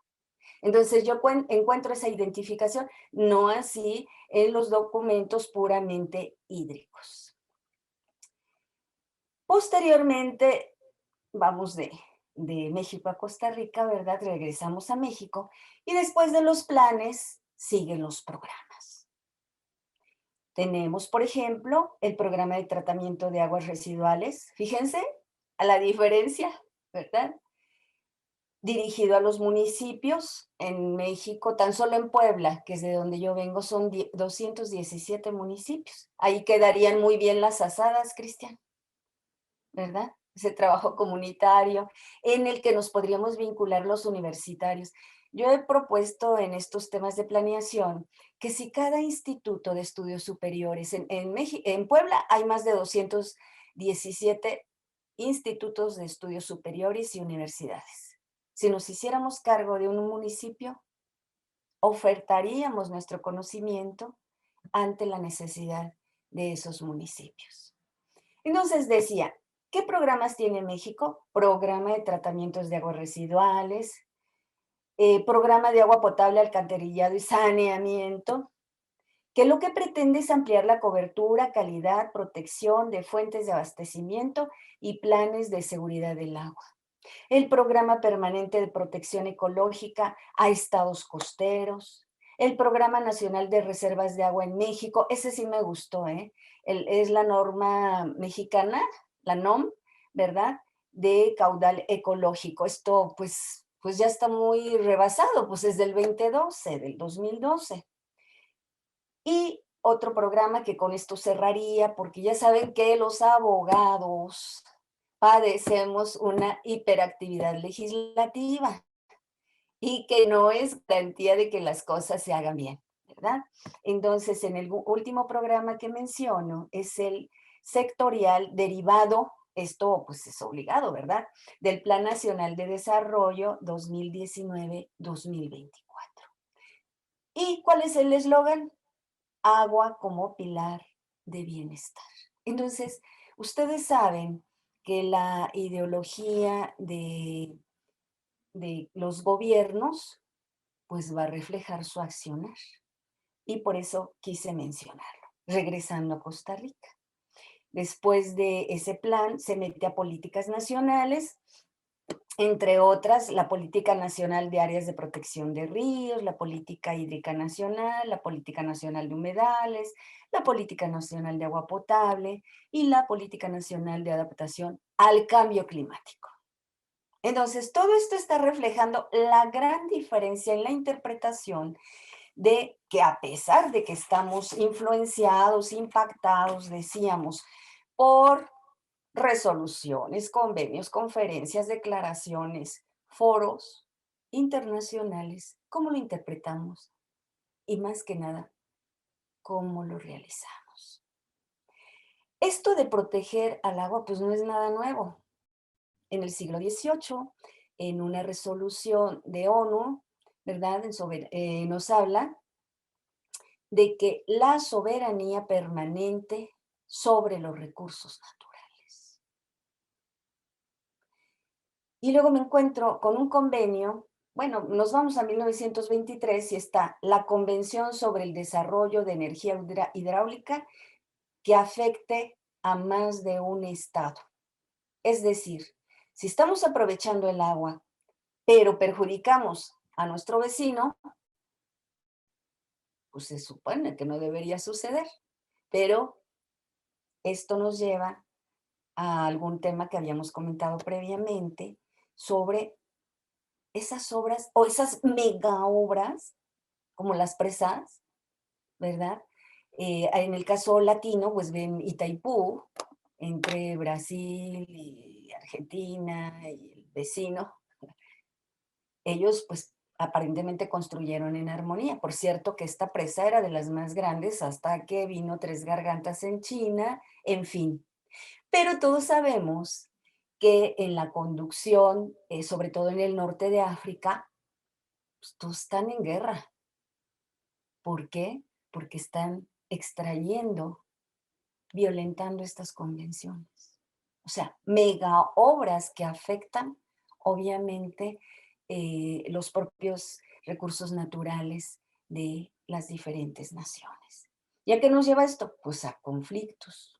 Entonces yo encuentro esa identificación, no así en los documentos puramente hídricos. Posteriormente, vamos de México a Costa Rica, ¿verdad? Regresamos a México y después de los planes siguen los programas. Tenemos, por ejemplo, el programa de tratamiento de aguas residuales. Fíjense a la diferencia, ¿verdad? Dirigido a los municipios en México, tan solo en Puebla, que es de donde yo vengo, son 217 municipios. Ahí quedarían muy bien las asadas, Cristian, ¿verdad? Ese trabajo comunitario en el que nos podríamos vincular los universitarios. Yo he propuesto en estos temas de planeación que si cada instituto de estudios superiores, en Puebla hay más de 217 institutos de estudios superiores y universidades. Si nos hiciéramos cargo de un municipio, ofertaríamos nuestro conocimiento ante la necesidad de esos municipios. Entonces decía, ¿qué programas tiene México? Programa de tratamientos de aguas residuales, programa de agua potable, alcantarillado y saneamiento, que lo que pretende es ampliar la cobertura, calidad, protección de fuentes de abastecimiento y planes de seguridad del agua. El programa permanente de protección ecológica a estados costeros, el Programa Nacional de Reservas de Agua en México, ese sí me gustó, es la norma mexicana, la NOM, ¿verdad? de caudal ecológico. Esto pues ya está muy rebasado, pues es del 2012. Y otro programa que con esto cerraría, porque ya saben que los abogados padecemos una hiperactividad legislativa y que no es garantía de que las cosas se hagan bien, ¿verdad? Entonces, en el último programa que menciono es el sectorial derivado, esto pues es obligado, ¿verdad? Del Plan Nacional de Desarrollo 2019-2024. ¿Y cuál es el eslogan? Agua como pilar de bienestar. Entonces, ustedes saben que la ideología de los gobiernos pues va a reflejar su accionar. Y por eso quise mencionarlo. Regresando a Costa Rica. Después de ese plan se mete a políticas nacionales, entre otras la Política Nacional de Áreas de Protección de Ríos, la Política Hídrica Nacional, la Política Nacional de Humedales, la Política Nacional de Agua Potable y la Política Nacional de Adaptación al Cambio Climático. Entonces, todo esto está reflejando la gran diferencia en la interpretación de que a pesar de que estamos influenciados, impactados, decíamos, por resoluciones, convenios, conferencias, declaraciones, foros internacionales, ¿cómo lo interpretamos? Y más que nada, ¿cómo lo realizamos? Esto de proteger al agua, pues no es nada nuevo. En el siglo XVIII, en una resolución de ONU, ¿verdad? Nos habla de que la soberanía permanente sobre los recursos naturales. Y luego me encuentro con un convenio, bueno, nos vamos a 1923 y está la Convención sobre el Desarrollo de Energía Hidráulica que afecte a más de un estado. Es decir, si estamos aprovechando el agua, pero perjudicamos a nuestro vecino, pues se supone que no debería suceder. Pero esto nos lleva a algún tema que habíamos comentado previamente sobre esas obras o esas mega obras, como las presas, ¿verdad? En el caso latino, pues ven Itaipú, entre Brasil y Argentina y el vecino. Ellos, pues, aparentemente construyeron en armonía. Por cierto, que esta presa era de las más grandes hasta que vino Tres Gargantas en China, en fin. Pero todos sabemos que en la conducción, sobre todo en el norte de África, pues, todos están en guerra. ¿Por qué? Porque están extrayendo, violentando estas convenciones. O sea, mega obras que afectan, obviamente, los propios recursos naturales de las diferentes naciones. ¿Y a qué nos lleva esto? Pues a conflictos.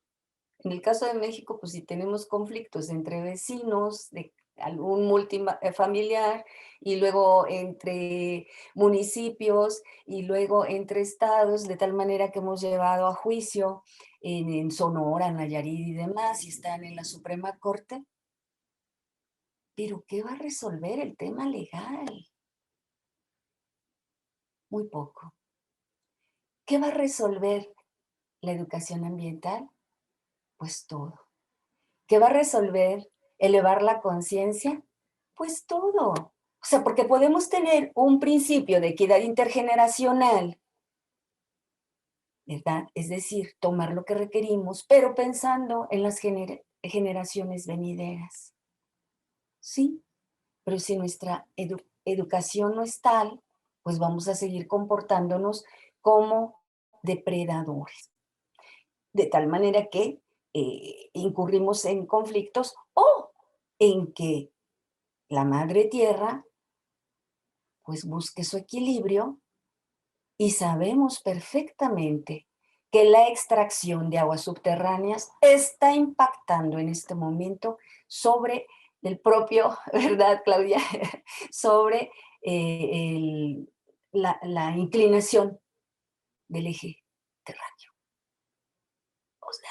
En el caso de México, pues si tenemos conflictos entre vecinos, de algún multifamiliar, y luego entre municipios, y luego entre estados, de tal manera que hemos llevado a juicio en Sonora, Nayarit y demás, y están en la Suprema Corte. ¿Pero qué va a resolver el tema legal? Muy poco. ¿Qué va a resolver la educación ambiental? Pues todo. ¿Qué va a resolver elevar la conciencia? Pues todo. O sea, porque podemos tener un principio de equidad intergeneracional, ¿verdad? Es decir, tomar lo que requerimos, pero pensando en las generaciones venideras. Sí, pero si nuestra educación no es tal, pues vamos a seguir comportándonos como depredadores. De tal manera que incurrimos en conflictos o en que la madre tierra pues busque su equilibrio, y sabemos perfectamente que la extracción de aguas subterráneas está impactando en este momento sobre el propio, ¿verdad, Claudia? Sobre la inclinación del eje terráqueo. O sea,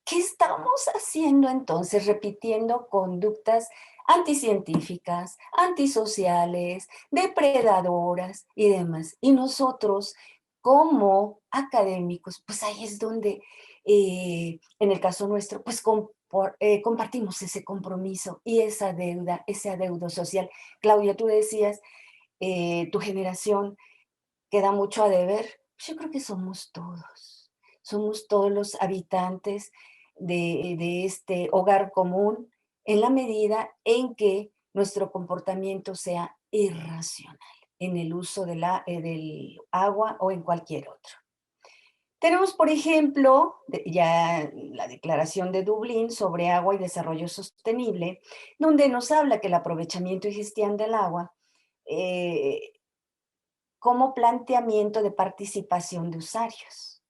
¿Qué estamos haciendo entonces? Repitiendo conductas anticientíficas, antisociales, depredadoras y demás. Y nosotros, como académicos, pues ahí es donde, en el caso nuestro, pues compartimos ese compromiso y esa deuda, ese adeudo social. Claudia, tú decías, tu generación queda mucho a deber. Yo creo que somos todos los habitantes de este hogar común en la medida en que nuestro comportamiento sea irracional en el uso de del agua o en cualquier otro. Tenemos, por ejemplo, ya la Declaración de Dublín sobre agua y desarrollo sostenible, donde nos habla que el aprovechamiento y gestión del agua eh, como planteamiento de participación de usuarios.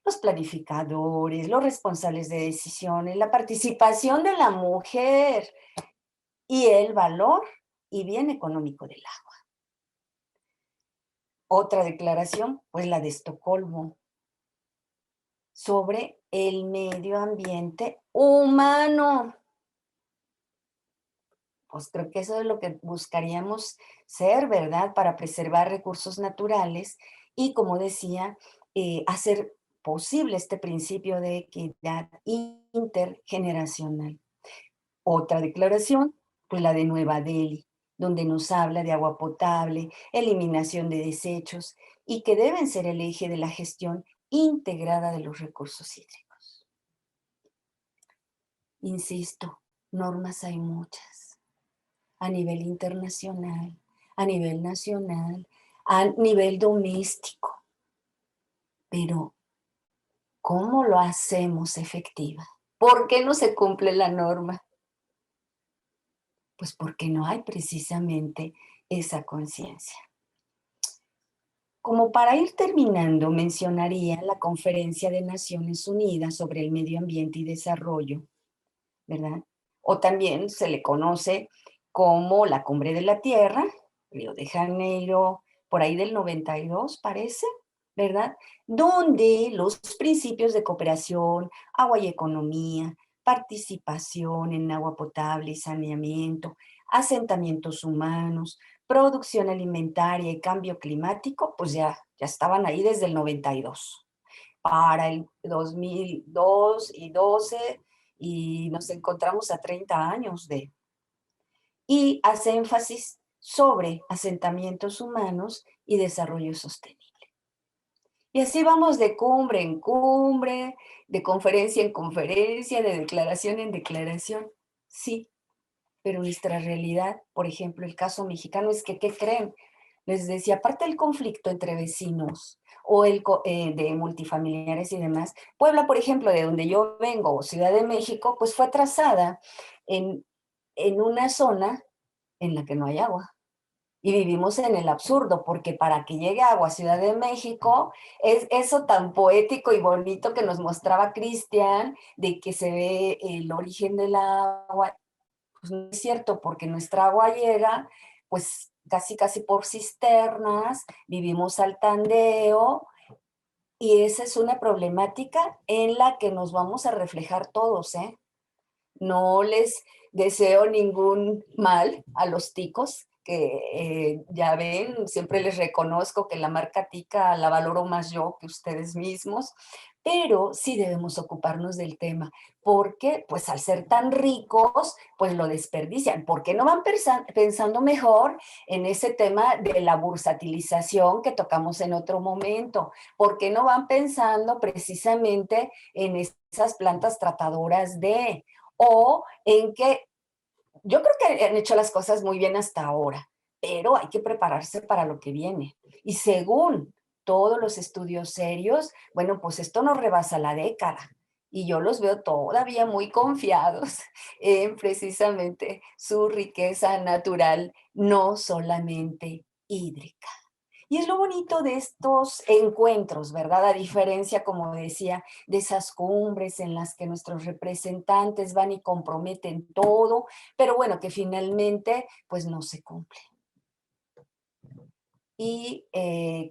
Los planificadores, los responsables de decisiones, la participación de la mujer y el valor y bien económico del agua. Otra declaración, pues la de Estocolmo, sobre el medio ambiente humano. Pues creo que eso es lo que buscaríamos ser, ¿verdad? Para preservar recursos naturales y, como decía, hacer posible este principio de equidad intergeneracional. Otra declaración, pues la de Nueva Delhi, donde nos habla de agua potable, eliminación de desechos y que deben ser el eje de la gestión integrada de los recursos hídricos. Insisto, normas hay muchas, a nivel internacional, a nivel nacional, a nivel doméstico, pero ¿cómo lo hacemos efectiva? ¿Por qué no se cumple la norma? Pues porque no hay precisamente esa conciencia. Como para ir terminando, mencionaría la Conferencia de Naciones Unidas sobre el Medio Ambiente y Desarrollo, ¿verdad? O también se le conoce como la Cumbre de la Tierra, Río de Janeiro, por ahí del 92 parece, ¿verdad? Donde los principios de cooperación, agua y economía, participación en agua potable y saneamiento, asentamientos humanos, producción alimentaria y cambio climático, pues ya estaban ahí desde el 92. Para el 2002 y 12 y nos encontramos a 30 años de. Y hace énfasis sobre asentamientos humanos y desarrollo sostenible. Y así vamos de cumbre en cumbre, de conferencia en conferencia, de declaración en declaración. Sí, pero nuestra realidad, por ejemplo, el caso mexicano es que, ¿qué creen? Les decía, aparte del conflicto entre vecinos o de multifamiliares y demás, Puebla, por ejemplo, de donde yo vengo, Ciudad de México, pues fue trazada en una zona en la que no hay agua. Y vivimos en el absurdo, porque para que llegue agua a Ciudad de México, es eso tan poético y bonito que nos mostraba Cristian, de que se ve el origen del agua. Pues no es cierto, porque nuestra agua llega, pues casi por cisternas, vivimos al tandeo, y esa es una problemática en la que nos vamos a reflejar todos, ¿eh? No les deseo ningún mal a los ticos, que ya ven, siempre les reconozco que la marca tica la valoro más yo que ustedes mismos, pero sí debemos ocuparnos del tema, porque pues al ser tan ricos, pues lo desperdician. ¿Por qué no van pensando mejor en ese tema de la bursatilización que tocamos en otro momento? ¿Por qué no van pensando precisamente en esas plantas tratadoras o en que yo creo que han hecho las cosas muy bien hasta ahora, pero hay que prepararse para lo que viene? Y según todos los estudios serios, bueno, pues esto no rebasa la década. Y yo los veo todavía muy confiados en precisamente su riqueza natural, no solamente hídrica. Y es lo bonito de estos encuentros, ¿verdad? A diferencia, como decía, de esas cumbres en las que nuestros representantes van y comprometen todo, pero bueno, que finalmente pues no se cumple. Y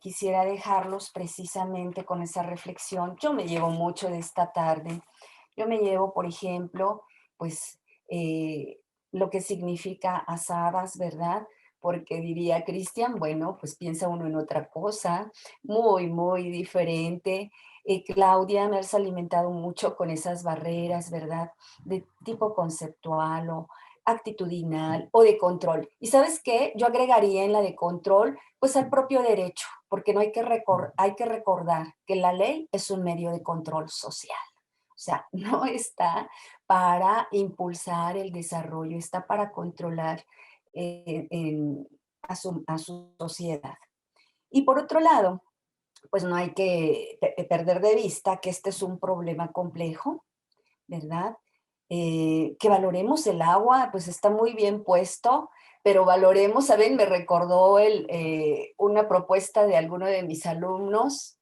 quisiera dejarlos precisamente con esa reflexión. Yo me llevo mucho de esta tarde, Yo me llevo, por ejemplo, pues lo que significa asadas, ¿verdad? Porque diría Cristian, bueno, pues piensa uno en otra cosa, muy, muy diferente. Claudia, me has alimentado mucho con esas barreras, ¿verdad? De tipo conceptual o actitudinal o de control. ¿Y sabes qué? Yo agregaría en la de control, pues al propio derecho, porque no hay que, hay que recordar que la ley es un medio de control social. O sea, no está para impulsar el desarrollo, está para controlar a su sociedad. Y por otro lado, pues no hay que perder de vista que este es un problema complejo, ¿verdad? Que valoremos el agua, pues está muy bien puesto, pero valoremos, ¿saben? Me recordó una propuesta de alguno de mis alumnos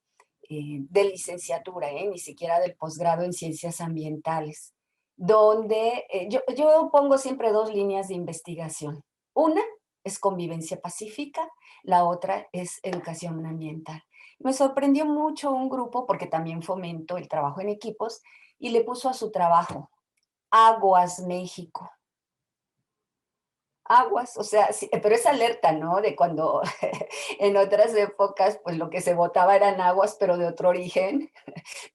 de licenciatura, ni siquiera del posgrado en ciencias ambientales, donde yo pongo siempre dos líneas de investigación. Una es convivencia pacífica, la otra es educación ambiental. Me sorprendió mucho un grupo, porque también fomento el trabajo en equipos, y le puso a su trabajo Aguas México. Aguas, o sea, sí, pero es alerta, ¿no? De cuando en otras épocas, pues lo que se votaba eran aguas, pero de otro origen,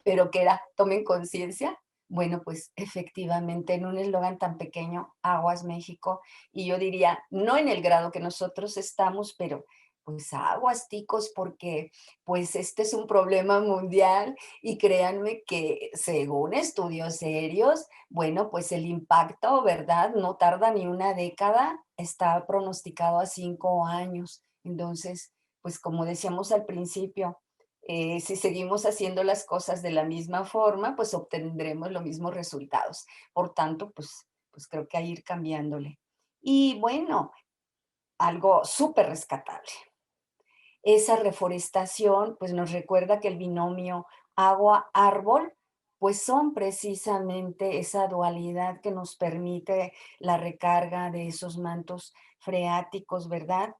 pero que era, tomen conciencia. Bueno, pues efectivamente en un eslogan tan pequeño, Aguas México, y yo diría, no en el grado que nosotros estamos, pero pues aguas, ticos, porque pues este es un problema mundial y créanme que según estudios serios, bueno, pues el impacto, ¿verdad? No tarda ni una década, está pronosticado a 5 años. Entonces, pues como decíamos al principio, si seguimos haciendo las cosas de la misma forma, pues obtendremos los mismos resultados. Por tanto, pues creo que hay que ir cambiándole. Y bueno, algo súper rescatable. Esa reforestación, pues nos recuerda que el binomio agua-árbol, pues son precisamente esa dualidad que nos permite la recarga de esos mantos freáticos, ¿verdad?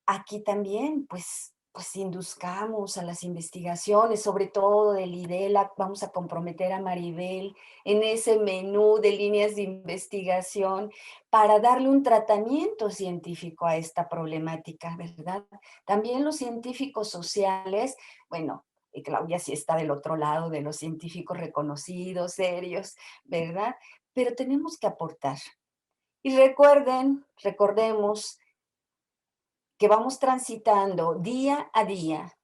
Aquí también, pues induzcamos a las investigaciones, sobre todo del IDELA, vamos a comprometer a Maribel en ese menú de líneas de investigación para darle un tratamiento científico a esta problemática, ¿verdad? También los científicos sociales, bueno, y Claudia sí está del otro lado de los científicos reconocidos, serios, ¿verdad? Pero tenemos que aportar. Y recordemos que vamos transitando día a día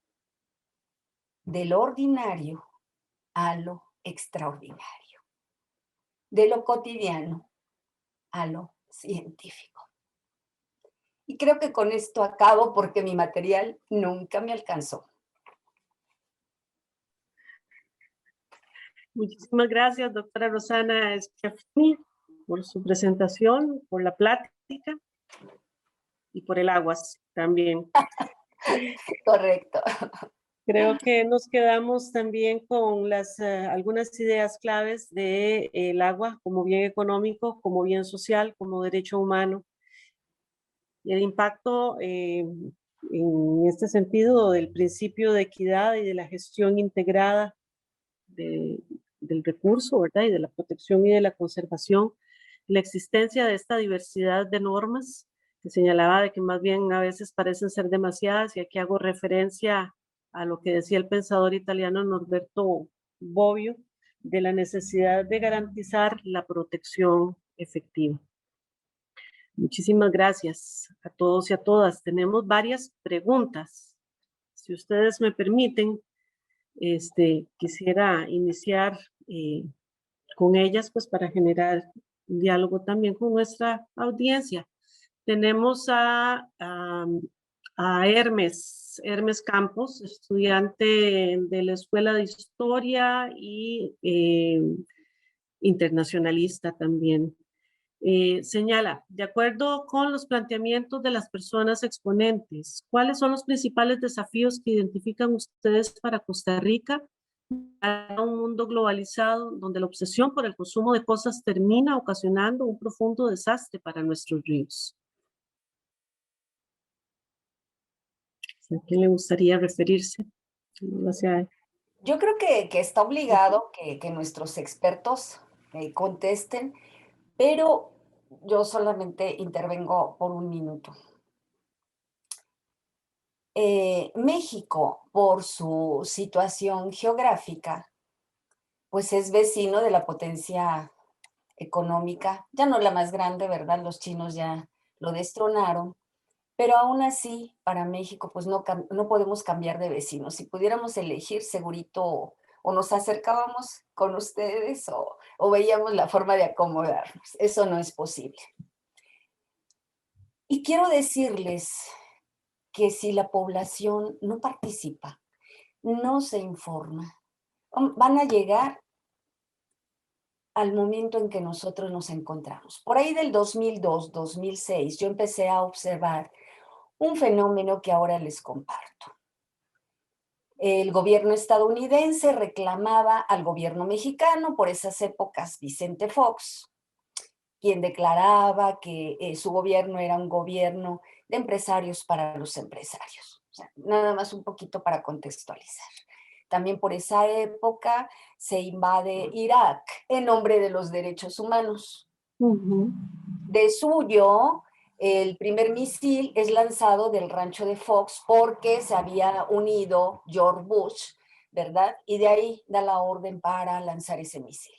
de lo ordinario a lo extraordinario, de lo cotidiano a lo científico. Y creo que con esto acabo porque mi material nunca me alcanzó. Muchísimas gracias, doctora Rosana Schiaffini, por su presentación, por la plática y por el aguas también. Correcto. Creo que nos quedamos también con algunas ideas claves del agua como bien económico, como bien social, como derecho humano. Y el impacto en este sentido del principio de equidad y de la gestión integrada del recurso, ¿verdad? Y de la protección y de la conservación. La existencia de esta diversidad de normas que señalaba de que más bien a veces parecen ser demasiadas, y aquí hago referencia a lo que decía el pensador italiano Norberto Bobbio, de la necesidad de garantizar la protección efectiva. Muchísimas gracias a todos y a todas. Tenemos varias preguntas. Si ustedes me permiten, quisiera iniciar con ellas, pues para generar un diálogo también con nuestra audiencia. Tenemos a Hermes Campos, estudiante de la Escuela de Historia y internacionalista también. Señala, de acuerdo con los planteamientos de las personas exponentes, ¿cuáles son los principales desafíos que identifican ustedes para Costa Rica a un mundo globalizado donde la obsesión por el consumo de cosas termina ocasionando un profundo desastre para nuestros ríos? ¿A quién le gustaría referirse? Gracias. Yo creo que está obligado que nuestros expertos contesten, pero yo solamente intervengo por un minuto. México, por su situación geográfica, pues es vecino de la potencia económica, ya no la más grande, ¿verdad? Los chinos ya lo destronaron, pero aún así, para México, pues no podemos cambiar de vecinos. Si pudiéramos elegir, segurito o nos acercábamos con ustedes o veíamos la forma de acomodarnos. Eso no es posible. Y quiero decirles que si la población no participa, no se informa, van a llegar al momento en que nosotros nos encontramos. Por ahí del 2002, 2006, yo empecé a observar un fenómeno que ahora les comparto. El gobierno estadounidense reclamaba al gobierno mexicano, por esas épocas Vicente Fox, quien declaraba que su gobierno era un gobierno de empresarios para los empresarios. O sea, nada más un poquito para contextualizar. También por esa época se invade Irak en nombre de los derechos humanos. De suyo, el primer misil es lanzado del rancho de Fox porque se había unido George Bush, ¿verdad? Y de ahí da la orden para lanzar ese misil.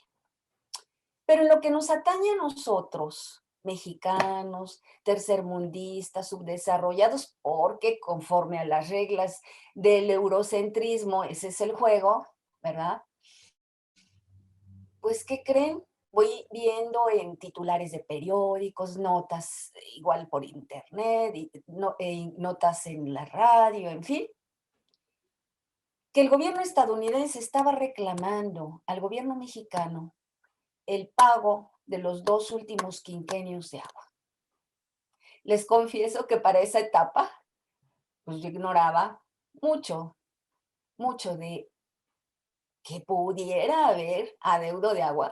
Pero en lo que nos atañe a nosotros, mexicanos, tercermundistas, subdesarrollados, porque conforme a las reglas del eurocentrismo, ese es el juego, ¿verdad? Pues, ¿qué creen? Voy viendo en titulares de periódicos, notas igual por internet, notas en la radio, en fin, que el gobierno estadounidense estaba reclamando al gobierno mexicano el pago de los 2 últimos quinquenios de agua. Les confieso que para esa etapa, pues yo ignoraba mucho, mucho de que pudiera haber adeudo de agua.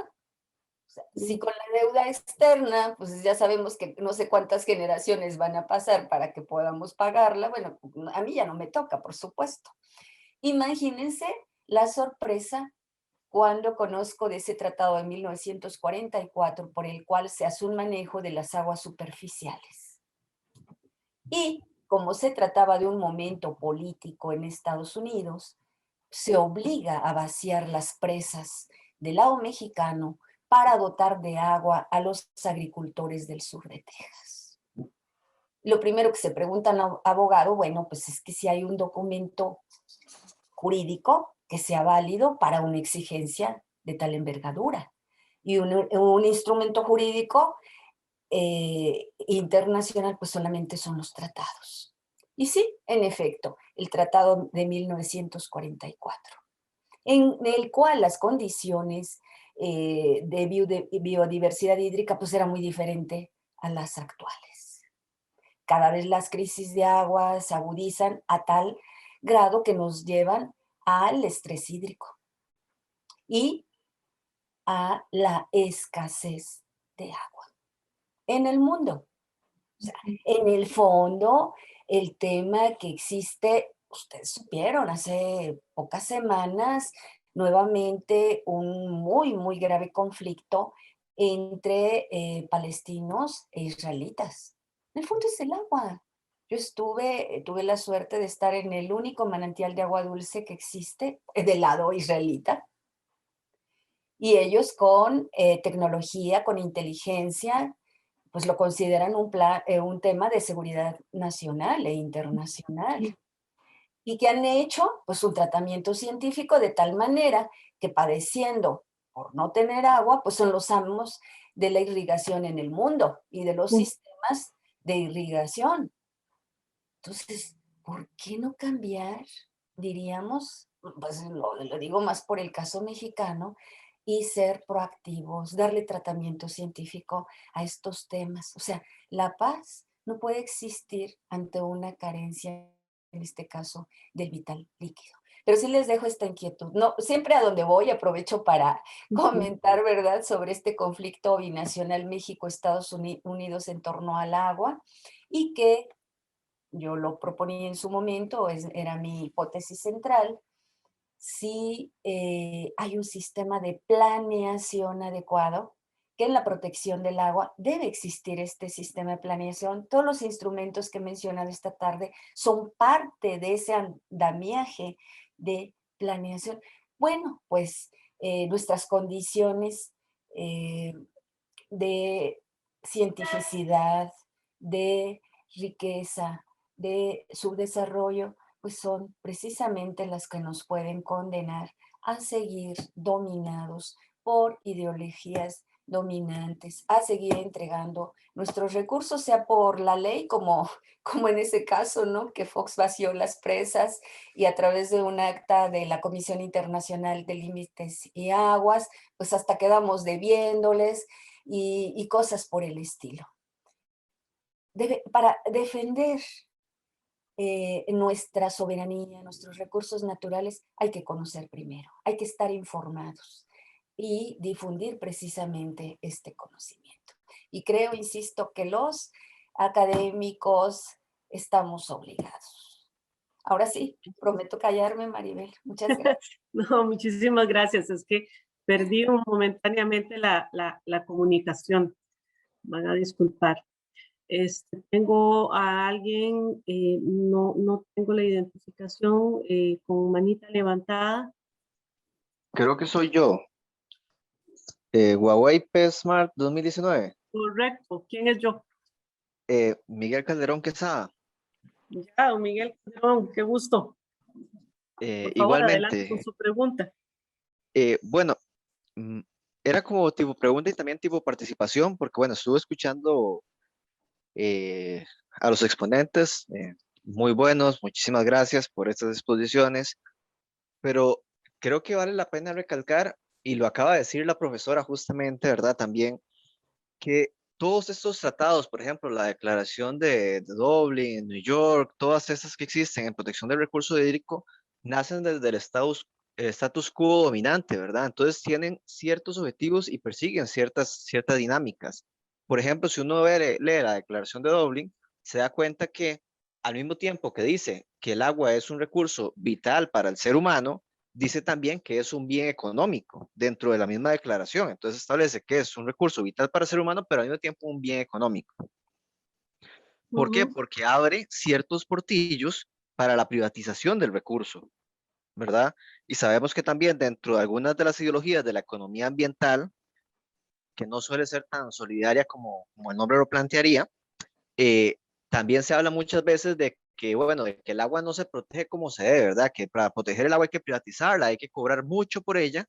O sea, si con la deuda externa, pues ya sabemos que no sé cuántas generaciones van a pasar para que podamos pagarla, bueno, a mí ya no me toca, por supuesto. Imagínense la sorpresa cuando conozco de ese tratado de 1944 por el cual se hace un manejo de las aguas superficiales. Y como se trataba de un momento político en Estados Unidos, se obliga a vaciar las presas del lado mexicano para dotar de agua a los agricultores del sur de Texas. Lo primero que se pregunta al abogado, bueno, pues es que si hay un documento jurídico que sea válido para una exigencia de tal envergadura. Y un instrumento jurídico internacional, pues solamente son los tratados. Y sí, en efecto, el tratado de 1944, en el cual las condiciones de biodiversidad hídrica pues era muy diferente a las actuales. Cada vez las crisis de agua se agudizan a tal grado que nos llevan al estrés hídrico y a la escasez de agua en el mundo. O sea, en el fondo, el tema que existe, ustedes supieron, hace pocas semanas, nuevamente un muy, muy grave conflicto entre palestinos e israelitas. En el fondo es el agua. Yo tuve la suerte de estar en el único manantial de agua dulce que existe del lado israelita. Y ellos con tecnología, con inteligencia, pues lo consideran un tema de seguridad nacional e internacional. Y que han hecho pues un tratamiento científico de tal manera que padeciendo por no tener agua, pues son los amos de la irrigación en el mundo y de los sistemas de irrigación. Entonces, ¿por qué no cambiar? Diríamos, pues lo digo más por el caso mexicano, y ser proactivos, darle tratamiento científico a estos temas. O sea, la paz no puede existir ante una carencia, en este caso, del vital líquido. Pero sí les dejo esta inquietud. No, siempre a donde voy aprovecho para comentar, ¿verdad?, sobre este conflicto binacional México-Estados Unidos en torno al agua y que yo lo proponía en su momento, era mi hipótesis central, si hay un sistema de planeación adecuado, que en la protección del agua debe existir este sistema de planeación. Todos los instrumentos que he mencionado esta tarde son parte de ese andamiaje de planeación. Bueno, pues nuestras condiciones de cientificidad, de riqueza, de subdesarrollo, pues son precisamente las que nos pueden condenar a seguir dominados por ideologías dominantes, a seguir entregando nuestros recursos, sea por la ley, como en ese caso, ¿no? Que Fox vació las presas y a través de un acta de la Comisión Internacional de Límites y Aguas, pues hasta quedamos debiéndoles y cosas por el estilo. Para defender nuestra soberanía, nuestros recursos naturales, hay que conocer primero, hay que estar informados y difundir precisamente este conocimiento. Y creo, insisto, que los académicos estamos obligados. Ahora sí, prometo callarme, Maribel. Muchas gracias. No, muchísimas gracias. Es que perdí momentáneamente la comunicación. Van a disculpar. Tengo a alguien, no tengo la identificación, con manita levantada. Creo que soy yo. Huawei P Smart 2019. Correcto. ¿Quién es yo? Miguel Calderón Quesada. Ya, don Miguel Calderón, qué gusto. Por favor, adelante con Igualmente. su pregunta. Bueno, era como tipo pregunta y también tipo participación, porque bueno, estuve escuchando a los exponentes, muy buenos, muchísimas gracias por estas exposiciones, pero creo que vale la pena recalcar, y lo acaba de decir la profesora justamente, ¿verdad? También, que todos estos tratados, por ejemplo, la Declaración de Dublín, New York, todas estas que existen en protección del recurso hídrico, nacen desde el status quo dominante, ¿verdad? Entonces tienen ciertos objetivos y persiguen ciertas dinámicas. Por ejemplo, si uno lee la Declaración de Dublín, se da cuenta que al mismo tiempo que dice que el agua es un recurso vital para el ser humano, dice también que es un bien económico dentro de la misma declaración. Entonces establece que es un recurso vital para el ser humano, pero al mismo tiempo un bien económico. ¿Por qué? Porque abre ciertos portillos para la privatización del recurso, ¿verdad? Y sabemos que también dentro de algunas de las ideologías de la economía ambiental, que no suele ser tan solidaria como el nombre lo plantearía, también se habla muchas veces de que, bueno, de que el agua no se protege como se debe, ¿verdad? Que para proteger el agua hay que privatizarla, hay que cobrar mucho por ella,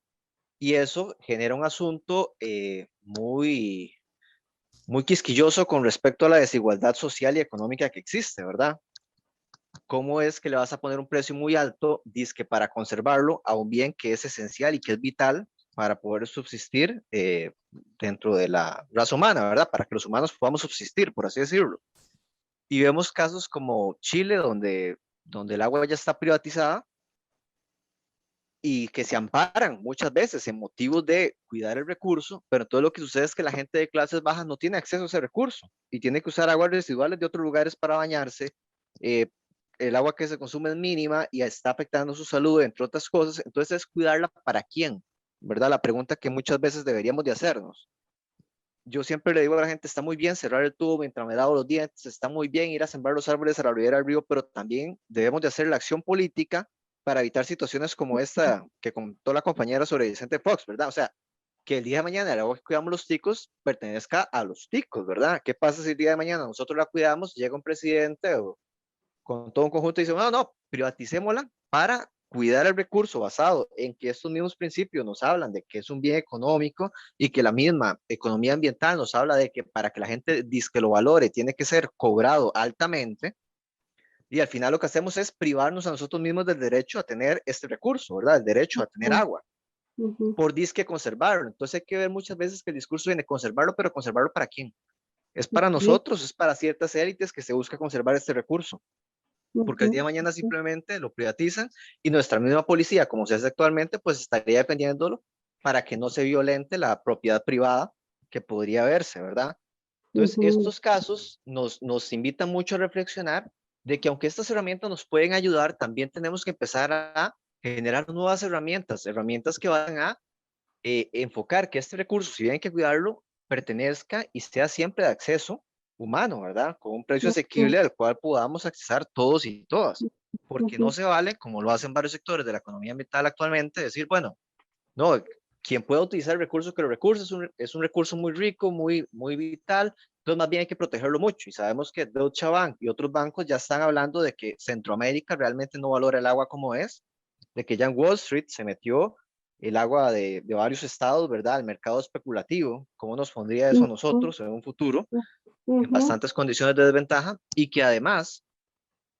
y eso genera un asunto muy quisquilloso con respecto a la desigualdad social y económica que existe, ¿verdad? ¿Cómo es que le vas a poner un precio muy alto, dizque para conservarlo, a un bien que es esencial y que es vital para poder subsistir dentro de la raza humana, ¿verdad? Para que los humanos podamos subsistir, por así decirlo. Y vemos casos como Chile, donde el agua ya está privatizada y que se amparan muchas veces en motivos de cuidar el recurso, pero todo lo que sucede es que la gente de clases bajas no tiene acceso a ese recurso y tiene que usar aguas residuales de otros lugares para bañarse. El agua que se consume es mínima y está afectando su salud, entre otras cosas. Entonces es cuidarla para quién, ¿verdad? La pregunta que muchas veces deberíamos de hacernos. Yo siempre le digo a la gente, está muy bien cerrar el tubo mientras me lavo los dientes, está muy bien ir a sembrar los árboles a la orilla del río, pero también debemos de hacer la acción política para evitar situaciones como esta que contó la compañera sobre Vicente Fox, ¿verdad? O sea, que el día de mañana el agua que cuidamos los ticos pertenezca a los ticos, ¿verdad? ¿Qué pasa si el día de mañana nosotros la cuidamos, llega un presidente o con todo un conjunto y dice, no, privaticémosla para cuidar el recurso basado en que estos mismos principios nos hablan de que es un bien económico y que la misma economía ambiental nos habla de que para que la gente que lo valore tiene que ser cobrado altamente, y al final lo que hacemos es privarnos a nosotros mismos del derecho a tener este recurso, ¿verdad? El derecho a tener agua, por disque conservarlo. Entonces hay que ver muchas veces que el discurso viene a conservarlo, pero conservarlo ¿para quién? ¿Es para nosotros? ¿Es para ciertas élites que se busca conservar este recurso? Porque el día de mañana simplemente lo privatizan y nuestra misma policía, como se hace actualmente, pues estaría defendiéndolo para que no se violente la propiedad privada que podría verse, ¿verdad? Entonces, estos casos nos invitan mucho a reflexionar de que aunque estas herramientas nos pueden ayudar, también tenemos que empezar a generar nuevas herramientas, herramientas que van a enfocar que este recurso, si bien hay que cuidarlo, pertenezca y sea siempre de acceso humano, ¿verdad? Con un precio asequible al cual podamos accesar todos y todas. Porque no se vale, como lo hacen varios sectores de la economía ambiental actualmente, decir, bueno, no, quien pueda utilizar el recurso, que el recurso es un recurso muy rico, muy vital, entonces más bien hay que protegerlo mucho. Y sabemos que Deutsche Bank y otros bancos ya están hablando de que Centroamérica realmente no valora el agua como es, de que ya en Wall Street se metió el agua de varios estados, ¿verdad? Al mercado especulativo. ¿Cómo nos pondría eso a nosotros en un futuro? En bastantes condiciones de desventaja y que además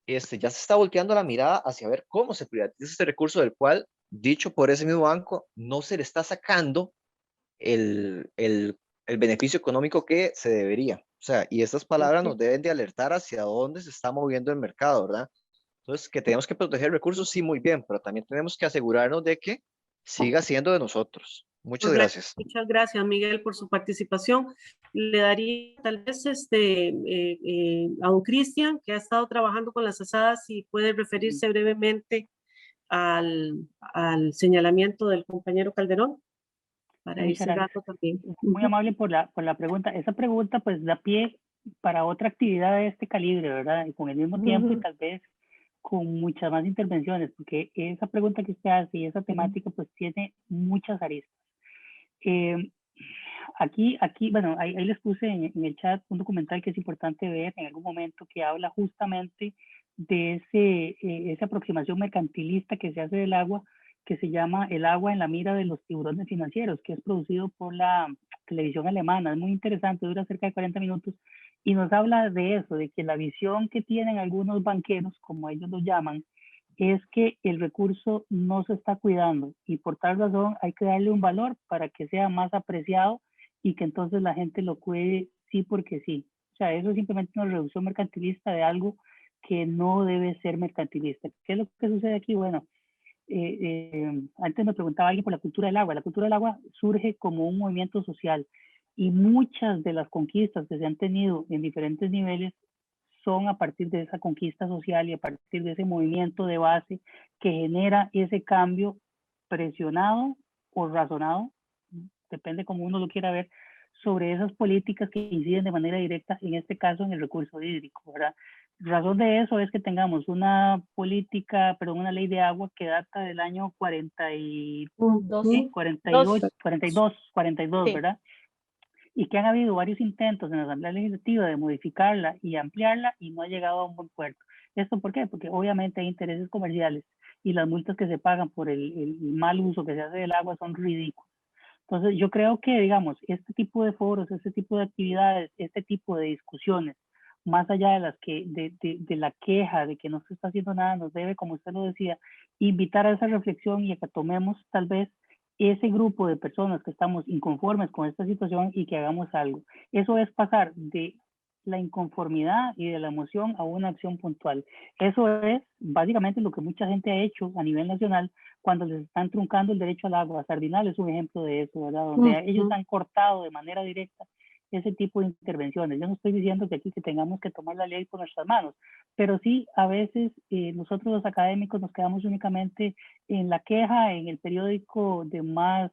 ya se está volteando la mirada hacia ver cómo se privatiza este recurso del cual, dicho por ese mismo banco, no se le está sacando el beneficio económico que se debería. O sea, y estas palabras nos deben de alertar hacia dónde se está moviendo el mercado, ¿verdad? Entonces, que tenemos que proteger recursos, sí, muy bien, pero también tenemos que asegurarnos de que siga siendo de nosotros. Muchas Correcto. gracias. Muchas gracias, Miguel, por su participación. Le daría tal vez a don Cristian, que ha estado trabajando con las asadas, y puede referirse brevemente al señalamiento del compañero Calderón para ir Muchas gracias. cerrando también. Muy amable por la pregunta. Esa pregunta pues da pie para otra actividad de este calibre, ¿verdad? Y con el mismo tiempo y tal vez con muchas más intervenciones, porque esa pregunta que usted hace y esa temática pues tiene muchas aristas. Aquí, bueno, ahí les puse en el chat un documental que es importante ver en algún momento que habla justamente de esa aproximación mercantilista que se hace del agua, que se llama El agua en la mira de los tiburones financieros, que es producido por la televisión alemana. Es muy interesante, dura cerca de 40 minutos y nos habla de eso, de que la visión que tienen algunos banqueros, como ellos lo llaman, es que el recurso no se está cuidando y por tal razón hay que darle un valor para que sea más apreciado y que entonces la gente lo cuide sí porque sí. O sea, eso es simplemente una reducción mercantilista de algo que no debe ser mercantilista. ¿Qué es lo que sucede aquí? Bueno, antes me preguntaba alguien por la cultura del agua. La cultura del agua surge como un movimiento social y muchas de las conquistas que se han tenido en diferentes niveles son a partir de esa conquista social y a partir de ese movimiento de base que genera ese cambio presionado o razonado, depende como uno lo quiera ver, sobre esas políticas que inciden de manera directa, en este caso en el recurso hídrico, ¿verdad? Razón de eso es que tengamos una política, perdón, una ley de agua que data del año 42, Sí. ¿verdad? Y que han habido varios intentos en la Asamblea Legislativa de modificarla y ampliarla y no ha llegado a un buen puerto. ¿Esto por qué? Porque obviamente hay intereses comerciales y las multas que se pagan por el mal uso que se hace del agua son ridículas. Entonces yo creo que, digamos, este tipo de foros, este tipo de actividades, este tipo de discusiones, más allá de las que, de la queja de que no se está haciendo nada, nos debe, como usted lo decía, invitar a esa reflexión y a que tomemos tal vez ese grupo de personas que estamos inconformes con esta situación y que hagamos algo. Eso es pasar de la inconformidad y de la emoción a una acción puntual. Eso es básicamente lo que mucha gente ha hecho a nivel nacional cuando les están truncando el derecho al agua. Sardinal es un ejemplo de eso, ¿verdad? Donde ellos han cortado de manera directa ese tipo de intervenciones. Yo no estoy diciendo que aquí que tengamos que tomar la ley por nuestras manos, pero sí a veces nosotros los académicos nos quedamos únicamente en la queja, en el periódico de más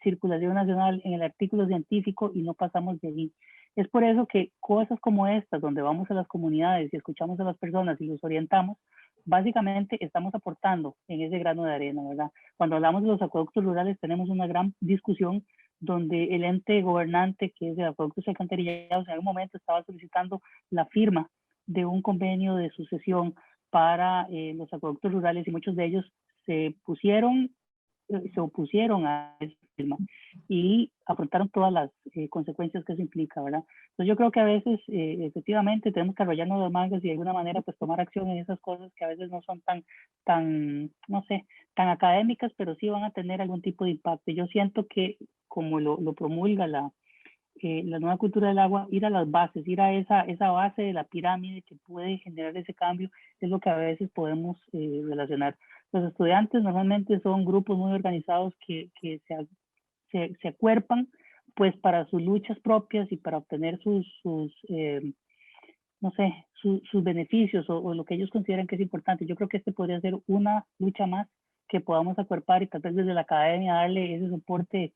circulación nacional, en el artículo científico y no pasamos de ahí. Es por eso que cosas como estas, donde vamos a las comunidades y escuchamos a las personas y los orientamos, básicamente estamos aportando en ese grano de arena, ¿verdad? Cuando hablamos de los acueductos rurales tenemos una gran discusión donde el ente gobernante, que es de acueductos y alcantarillados, en algún momento estaba solicitando la firma de un convenio de sucesión para los acueductos rurales y muchos de ellos se opusieron a esa firma y afrontaron todas las consecuencias que eso implica, ¿verdad? Entonces yo creo que a veces efectivamente tenemos que arrollarnos las mangas y de alguna manera pues tomar acción en esas cosas que a veces no son no sé, tan académicas, pero sí van a tener algún tipo de impacto. Yo siento que como lo promulga la nueva cultura del agua, ir a las bases, ir a esa base de la pirámide que puede generar ese cambio, es lo que a veces podemos relacionar. Los estudiantes normalmente son grupos muy organizados que se acuerpan pues para sus luchas propias y para obtener no sé, sus beneficios o lo que ellos consideran que es importante. Yo creo que este podría ser una lucha más que podamos acuerpar y tal vez desde la academia darle ese soporte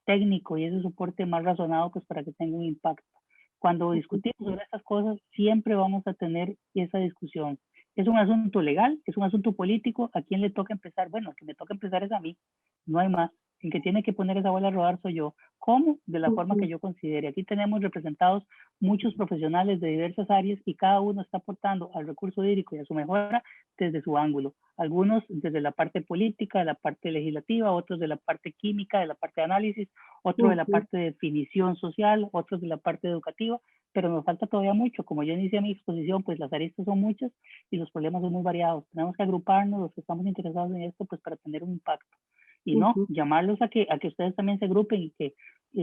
técnico y ese soporte más razonado pues para que tenga un impacto. Cuando discutimos sobre estas cosas siempre vamos a tener esa discusión. Es un asunto legal, es un asunto político, ¿a quién le toca empezar? Bueno, el que me toca empezar es a mí, no hay más. El que tiene que poner esa bola a rodar soy yo. ¿Cómo? De la forma que yo considere. Aquí tenemos representados muchos profesionales de diversas áreas y cada uno está aportando al recurso hídrico y a su mejora desde su ángulo. Algunos desde la parte política, de la parte legislativa, otros de la parte química, de la parte de análisis, otros de la parte de definición social, otros de la parte educativa, pero nos falta todavía mucho. Como yo inicié mi exposición, pues las aristas son muchas y los problemas son muy variados. Tenemos que agruparnos los que estamos interesados en esto pues para tener un impacto. Y no, llamarlos a que ustedes también se agrupen y que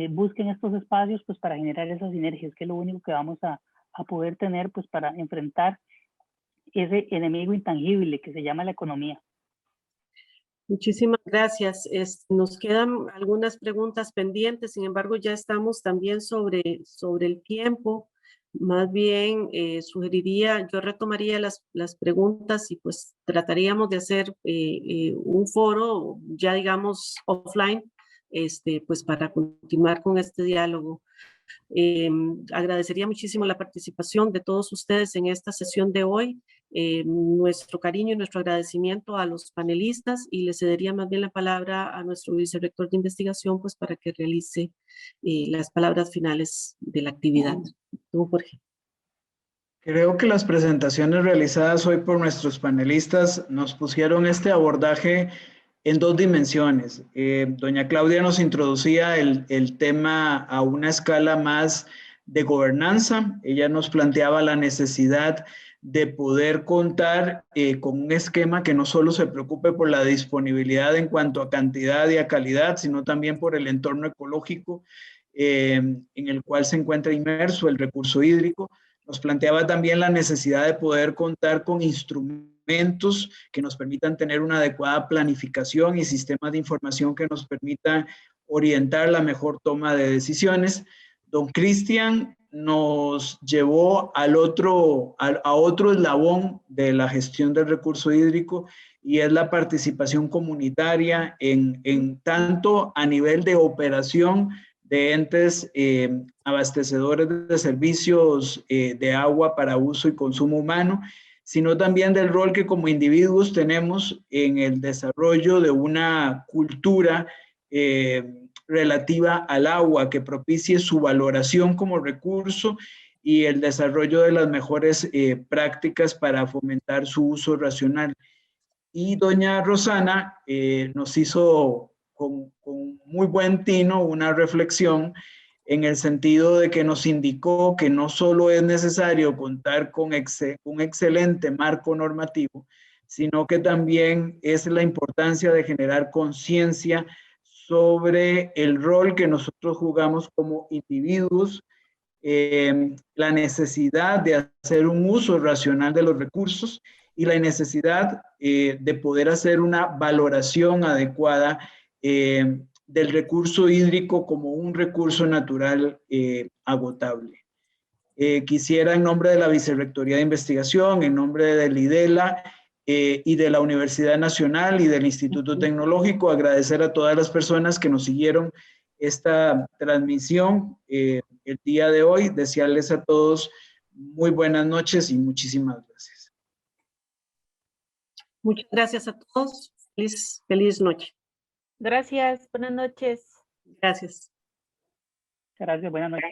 busquen estos espacios pues para generar esas sinergias, que es lo único que vamos a poder tener pues para enfrentar ese enemigo intangible que se llama la economía. Muchísimas gracias. Nos quedan algunas preguntas pendientes, sin embargo ya estamos también sobre el tiempo. Más bien sugeriría, yo retomaría las preguntas y pues trataríamos de hacer un foro ya digamos offline, pues para continuar con este diálogo. Agradecería muchísimo la participación de todos ustedes en esta sesión de hoy. Nuestro cariño y nuestro agradecimiento a los panelistas y le cedería más bien la palabra a nuestro vicerrector de investigación pues para que realice las palabras finales de la actividad. Tú, Jorge. Creo que las presentaciones realizadas hoy por nuestros panelistas nos pusieron este abordaje en dos dimensiones. Doña Claudia nos introducía el tema a una escala más de gobernanza. Ella nos planteaba la necesidad de poder contar con un esquema que no solo se preocupe por la disponibilidad en cuanto a cantidad y a calidad, sino también por el entorno ecológico en el cual se encuentra inmerso el recurso hídrico. Nos planteaba también la necesidad de poder contar con instrumentos que nos permitan tener una adecuada planificación y sistemas de información que nos permitan orientar la mejor toma de decisiones. Don Cristian nos llevó a otro eslabón de la gestión del recurso hídrico y es la participación comunitaria en tanto a nivel de operación de entes abastecedores de servicios de agua para uso y consumo humano, sino también del rol que como individuos tenemos en el desarrollo de una cultura relativa al agua que propicie su valoración como recurso y el desarrollo de las mejores prácticas para fomentar su uso racional. Y doña Rosana nos hizo con muy buen tino una reflexión en el sentido de que nos indicó que no solo es necesario contar con un excelente marco normativo, sino que también es la importancia de generar conciencia sobre el rol que nosotros jugamos como individuos, la necesidad de hacer un uso racional de los recursos y la necesidad de poder hacer una valoración adecuada del recurso hídrico como un recurso natural agotable. Quisiera en nombre de la Vicerrectoría de Investigación, en nombre del IDELA y de la Universidad Nacional y del Instituto Tecnológico, agradecer a todas las personas que nos siguieron esta transmisión el día de hoy, desearles a todos muy buenas noches y muchísimas gracias. Muchas gracias a todos. Feliz noche. Gracias, buenas noches. Gracias. Gracias, buenas noches.